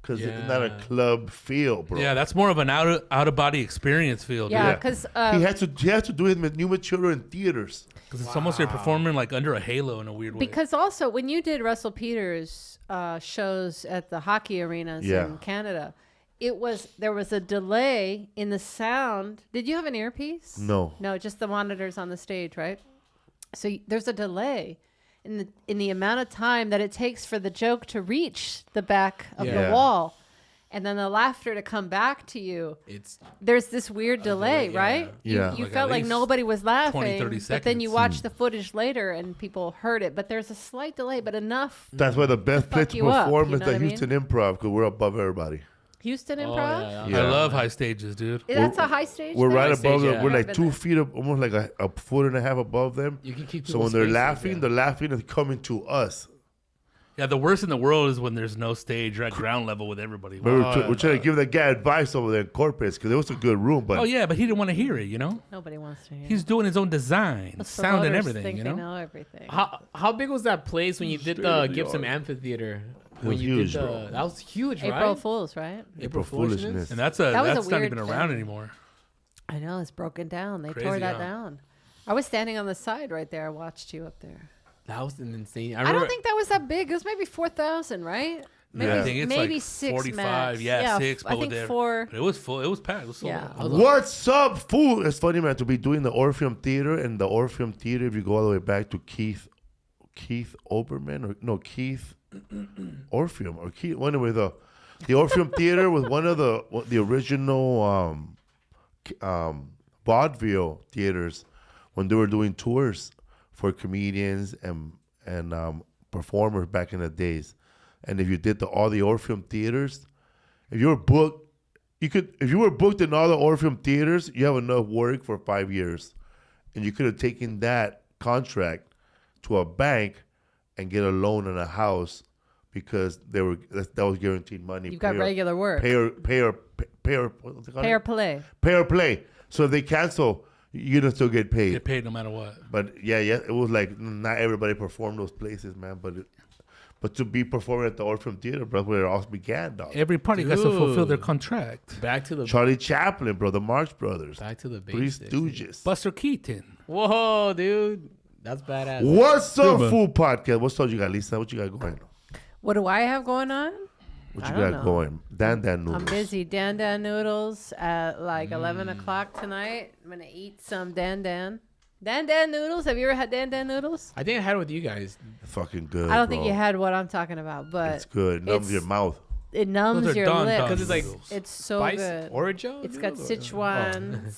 because it's not a Yeah. club feel, bro. Yeah, that's more of an out of body experience feel, dude. Yeah, because he has to do his new material in theaters. Because it's almost you're performing like under a halo in a weird way. because also when you did Russell Peters shows at the hockey arenas Yeah. in Canada, there was a delay in the sound. Did you have an earpiece? No. No, just the monitors on the stage, right? So there's a delay in the amount of time that it takes for the joke to reach the back of Yeah. the wall, and then the laughter to come back to you. It's There's this weird delay, delay, yeah. right? Yeah. You Like felt at like least nobody was laughing, 20, 30 but then you seconds. watch the footage later and people heard it. But there's a slight delay, but enough. That's why the best place fuck to you up, perform you is know the what I mean? Houston Improv because we're above everybody. Houston Improv. I love high stages, dude. That's a high stage. We're there? right above them. yeah. We're I've like been 2 there. feet up, almost like a foot and a half above them. You can keep So people when they're spaces, laughing, yeah. the laughing is coming to us. Yeah, the worst in the world is when there's no stage. You're at ground level with everybody. But we're trying to give that guy advice over there in corporates because it was a good room. But Oh yeah, but he didn't want to hear it. You know, Nobody wants to hear. he's doing his own design, Those sound, and promoters everything. think You they know. everything. How big was that place when you did the Gibson Amphitheater? When was you huge, did bro. that was huge, right? April Fools, right? April foolishness. And that's That was a that's not weird even around thing. anymore. I know it's broken down. They tore Crazy, that huh? down. I was standing on the side right there. I watched you up there. That was an insane. I don't think that was that big. It was maybe 4,000, right? Maybe, Yeah. I think it's maybe like 6 45. max. Yeah, 6. I But think there, 4. But it was full. It was packed. It was sold Yeah. out. what's up, fool? It's funny, man, to be doing the Orpheum Theater. And the Orpheum Theater, if you go all the way back to Keith Oberman, Keith Orpheum, or Keith, anyway, the Orpheum Theater was one of the original vaudeville theaters when they were doing tours for comedians and performers back in the days. And if you did all the Orpheum theaters, if you were booked, if you were booked in all the Orpheum theaters, you have enough work for 5 years, and you could have taken that contract to a bank and get a loan on a house because that was guaranteed money. You've got regular work. Pay or what's it called? Pay or play. Pay or play. So if they cancel, you don't still get paid. Get paid no matter what. But yeah, it was like not everybody performed those places, man. But to be performing at the Orpheum Theater, bro, where it all began, dog. Every party has to fulfill their Dude. contract. Back to the Charlie Chaplin, bro, the Marx Brothers, back to the Three basics. Stooges. Buster Keaton. Whoa, dude, that's badass. What's up, man. Food Podcast? What's up, you got, Lisa? What you got going? What do I have going on? What I you don't got know. going? Dan noodles. I'm busy. Dan Dan noodles at like 11 o'clock tonight. I'm going to eat some Dan Dan. Dan Dan noodles. Have you ever had Dan Dan noodles? I think I had it with you guys. Fucking good. I don't think bro. you had what I'm talking about, but It's good. Numbs your mouth. it numbs Those are your Don lips. Don 'Cause it's like noodles. It's so Spice good. Oreo. It's got Sichuan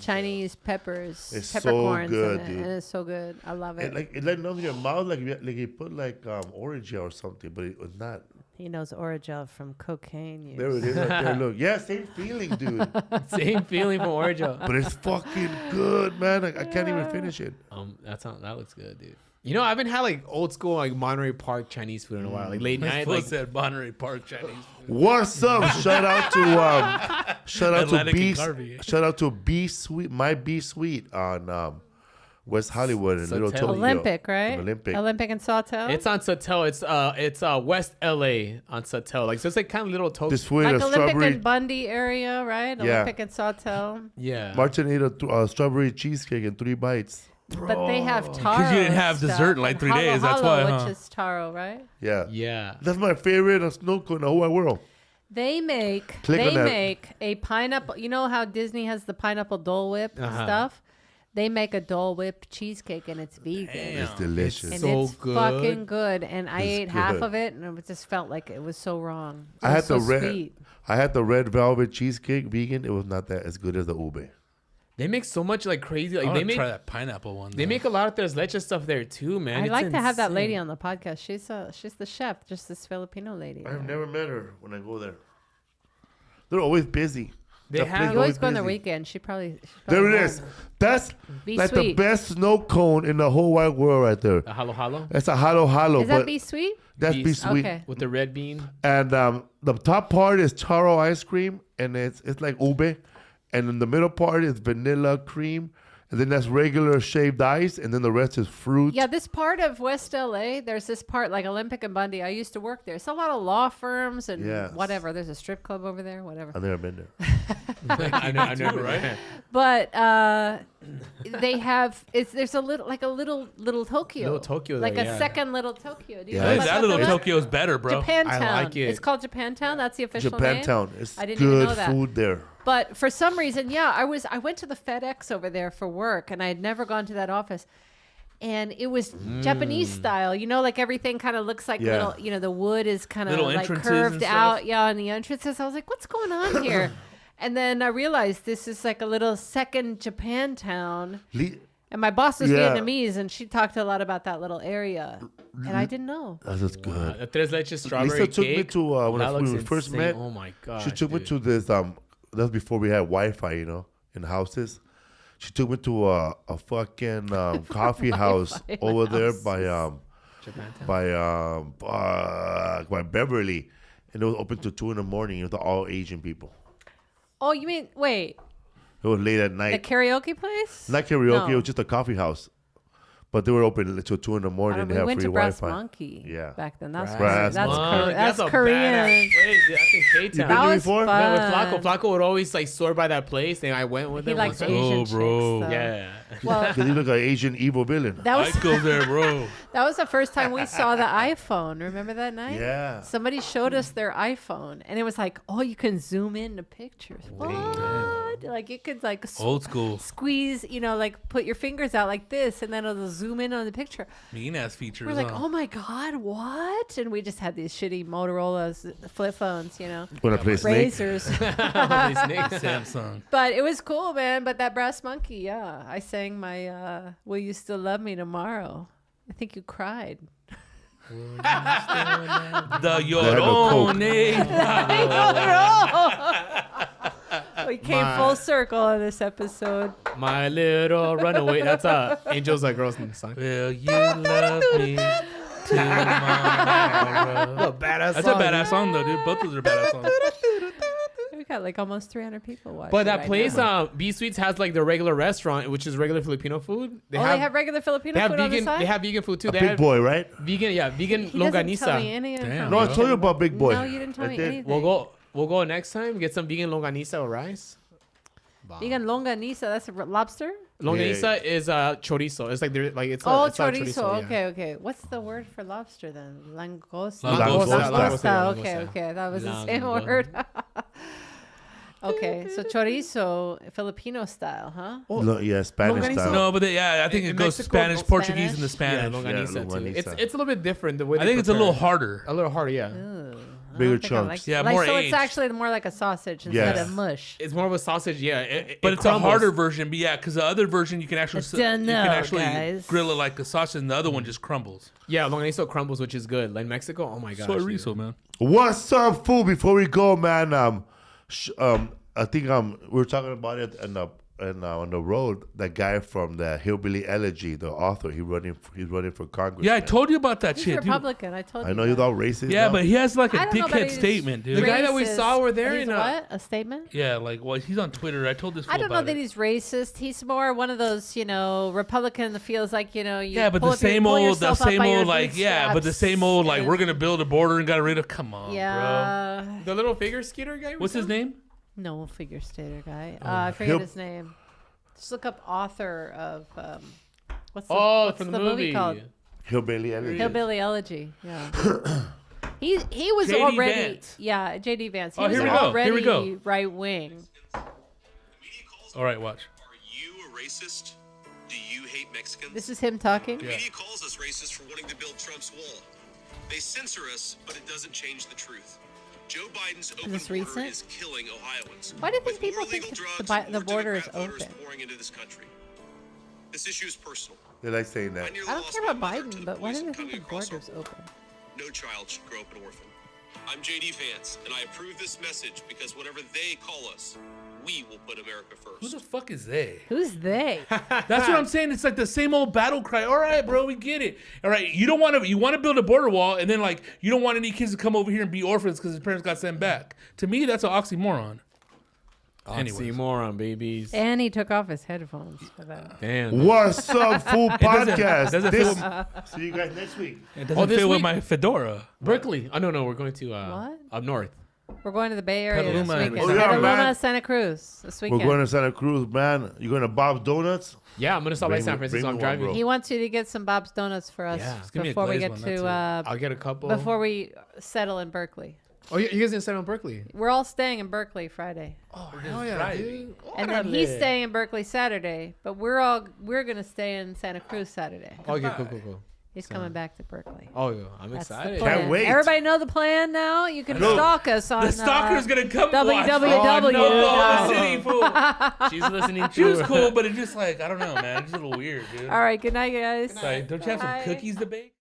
Chinese peppers, It's so peppercorns good, in it, dude. and it's so good. I love it. It like numbs your mouth like you put like orange or something, but it was not. He knows Orajel from cocaine use. There it is right there. Look, yeah, same feeling, dude. Same feeling from Oreo. But it's fucking good, man. I can't even finish it. That looks good, dude. You know, I haven't had like old school like Monterey Park Chinese food in a while, like late night. Like Like, said Monterey Park Chinese. What's up? Shout out to Atlantic B. and Garvey. Shout out to B Sweet, my B Sweet on West Hollywood in Little Sawtelle. Tokyo. Olympic, right? Olympic. and Sawtelle. it's on Sawtelle. It's West LA on Sawtelle. Like so, it's like kind of little Tokyo. This sweet like a Olympic strawberry. and Bundy area, right? Yeah. Olympic and Sawtelle. Yeah. Martin ate a strawberry cheesecake in 3 bites. But they have taro. Because you didn't have stuff, dessert in like and 3 halo days. That's halo, why, huh? Which is taro, right? Yeah. Yeah. That's my favorite snow cone in the whole wide world. They make Click on that. a pineapple. You know how Disney has the pineapple Dole Whip stuff? They make a Dole Whip cheesecake and it's vegan. It's delicious. And So it's good. fucking good. And I It's ate half good. of it and it just felt like it was so wrong. It I had was so the red. sweet. I had the red velvet cheesecake vegan. It was not that as good as the ube. They make so much like crazy. I Like want they to make try that pineapple one. they make a lot of tres leche stuff there too, man. I'd It's like to have that insane. lady on the podcast. She's the chef, just this Filipino lady. I've never met her when I go there. They're always busy. They That have- place You always go on the busy. weekend. She's probably There it home. is. That's Be like sweet. the best snow cone in the whole wide world right there. The halo halo That's a halo halo. Is that but Be Sweet? that's Be be sweet. Okay. with the red bean. And the top part is taro ice cream, and it's like ube, and in the middle part is vanilla cream, and then that's regular shaved ice, and then the rest is fruit. Yeah, this part of West LA, there's this part like Olympic and Bundy. I used to work there. It's a lot of law firms and Yes. whatever. There's a strip club over there, whatever. I've never been there. I know, right? But they have there's a little Tokyo. Little Tokyo Like there, a yeah. second little Tokyo. Do you Yeah. know Hey, about that little fella? Tokyo's better, bro. Japantown. I like it. It's called Japantown. That's the official name. Japantown. It's I didn't even good know that. food there. But for some reason, yeah, I went to the FedEx over there for work, and I had never gone to that office. And it was Japanese style, you know, like everything kind of looks like Yeah. little, you know, the wood is kind of Little like entrances curved and out, stuff. yeah, on the entrances. I was like, what's going on here? And then I realized this is like a little second Japantown. And my boss was Yeah. Vietnamese, and she talked a lot about that little area, and I didn't know. That's just good. A tres leches strawberry Lisa took cake. me to when we first insane. met. Oh my god! She took me to this. That was before we had Wi-Fi, in houses. She took me to a fucking coffee house Wi-Fi in over there houses. by Beverly, and it was open till 2 a.m. It was all Asian people. Oh, you mean wait, It was late at the night. karaoke place? Not karaoke. No. It was just a coffee house, but they were open till 2 a.m. I and don't they know, we have went free to Brass Wi-Fi. Monkey. Yeah. back then. That's Brass that's Monkey. that's a Korean. badass place, dude. That's in K-Town. You been That there was before? fun. Yeah, with Flaco would always like swear by that place, and I went with He him. likes once. Asian Oh, bro. chicks. So. Yeah. Well, Because he looked like an Asian evil villain. that was I go there, bro. that was the first time we saw the iPhone. Remember that night? Yeah. Somebody showed us their iPhone, and it was like, oh, you can zoom in the pictures. What? Like you could like Old school. squeeze, like put your fingers out like this, and then it'll zoom in on the picture. Mean ass features. We're like, huh? oh my god, what? And we just had these shitty Motorola's flip phones, When I play Snake. razors. Samsung. But it was cool, man. But that Brass Monkey, yeah, I sang my "Will You Still Love Me Tomorrow." I think you cried. The They had no Coke. Yorone. We came full circle on this episode. My little runaway. That's Angels Like Girls in the song. Will you love me tomorrow? Badass That's a badass song, though, dude. Both of those are badass songs. We got like almost 300 people watching. But that right place, now. B Sweets has like the regular restaurant, which is regular Filipino food. They have regular Filipino they have food on the vegan. side. They have vegan food too. A They big have boy, right? vegan. Vegan He doesn't tell me longanisa. any Damn. information. No, I told you about Big Boy. No, you didn't tell I me did. anything. We'll go next time. Get some vegan longanisa or rice. Vegan longanisa, that's a lobster? Longanisa is chorizo. It's like it's Oh, it's not chorizo. yeah. Okay. What's the word for lobster then? Langosta. Langosta. Langosta. Okay. Langosta. That was the same Langosta. word. Okay, so chorizo, Filipino style, huh? No, yeah, Spanish Longaniza? style. No, but I think In it goes Mexico, Spanish, goes Portuguese, Spanish? and the Spanish. longanisa, too. longanisa. It's a little bit different the way I they think it's a prepare little it. harder. A little harder, yeah. Ooh, I Bigger don't think I chunks. Yeah, like, more so aged. it's actually more like a sausage instead Yes. of mush. It's more of a sausage, yeah. But it it's crumbles. a harder version. But yeah, because the other version you can actually Guys. grill it like a sausage, and the other one just crumbles. Yeah, longaniza crumbles, which is good. Like Mexico, oh my gosh. dude. Chorizo, man. What's up, fool? Before we go, man, I think we were talking about it on the road. That guy from the Hillbilly Elegy, the author, he's running for Congress. Yeah, I man. told you about that He's shit, dude. Republican. I told you. I know he's that. all racist. Yeah, now. but he has like a I don't know that dickhead he's statement, dude. The guy that we racist. saw over there He's in what? A statement? Yeah, like, well, he's on Twitter. I told this fool I don't know about that it. he's racist. He's more one of those, Republican that feels like, you Yeah, but pull the up your- same pull old, yourself up by your like, yeah, but the bootstraps same old, like, and- we're gonna build a border and got rid of. Come on, bro. Yeah. the little figure skater guy. we What's his saw? name? No figure skater guy. I forget He'll- his name. Just look up author of what's the, Oh, what's from the the movie called? Hillbilly Elegy. Hillbilly Elegy. Yeah. he was J.D. already Vance. Yeah, JD Vance. He Oh, was here we go. already Here we go. right wing. All right, watch. Are you a racist? Do you hate Mexicans? This is him talking. Yeah. Media calls us racist for wanting to build Trump's wall. They censor us, but it doesn't change the truth. Joe Biden's open this border recent? is killing Ohioans. Why do you think With more people think legal the drugs, the more border is Democrat voters open? pouring into this country. This issue is personal. They like saying I that. nearly I don't lost care my about mother to Biden, the but why do poison they think coming the across border's our open? No child should grow up an orphan. I'm JD Vance, and I approve this message because whatever they call us, we will put America Who the first. fuck is they? Who's they? That's what I'm saying. It's like the same old battle cry. All right, bro, we get it. All right, you want to build a border wall, and then like you don't want any kids to come over here and be orphans because their parents got sent back. To me, that's an oxymoron. Anyways. Oxymoron, babies. And he took off his headphones for that. Damn. What's up, fool? Podcast. doesn't This- feel- See you guys next week. It doesn't this fit with week? my fedora. Berkeley. Oh no, we're going to What? up north. We're going to the Bay Area this Petaluma. weekend. Oh, yeah, Petaluma, man. Santa Cruz this We're weekend. going to Santa Cruz, man. You going to Bob's Donuts? Yeah, I'm gonna stop by Bring San me- Francisco. bring I'm me one, driving. bro. He wants you to get some Bob's Donuts for us Yeah. Just give me a before we glazed get one, to that's I'll get a couple. before we settle in Berkeley. Oh, you guys didn't settle in Berkeley? We're all staying in Berkeley Friday, Oh, hell yeah, dude. and then he's staying in Berkeley Saturday. But we're gonna stay in Santa Cruz Saturday. Okay, cool. He's coming back to Berkeley. Oh, yeah, I'm That's the excited. plan. Can't wait. Everybody know the plan now? You can stalk us on The stalker's gonna come watch www. Oklahoma City, fool. She's listening to She was cool, but it's just like, I don't know, man. It's a little weird, dude. All right, good night, guys. Like, don't you have some Bye. cookies to bake?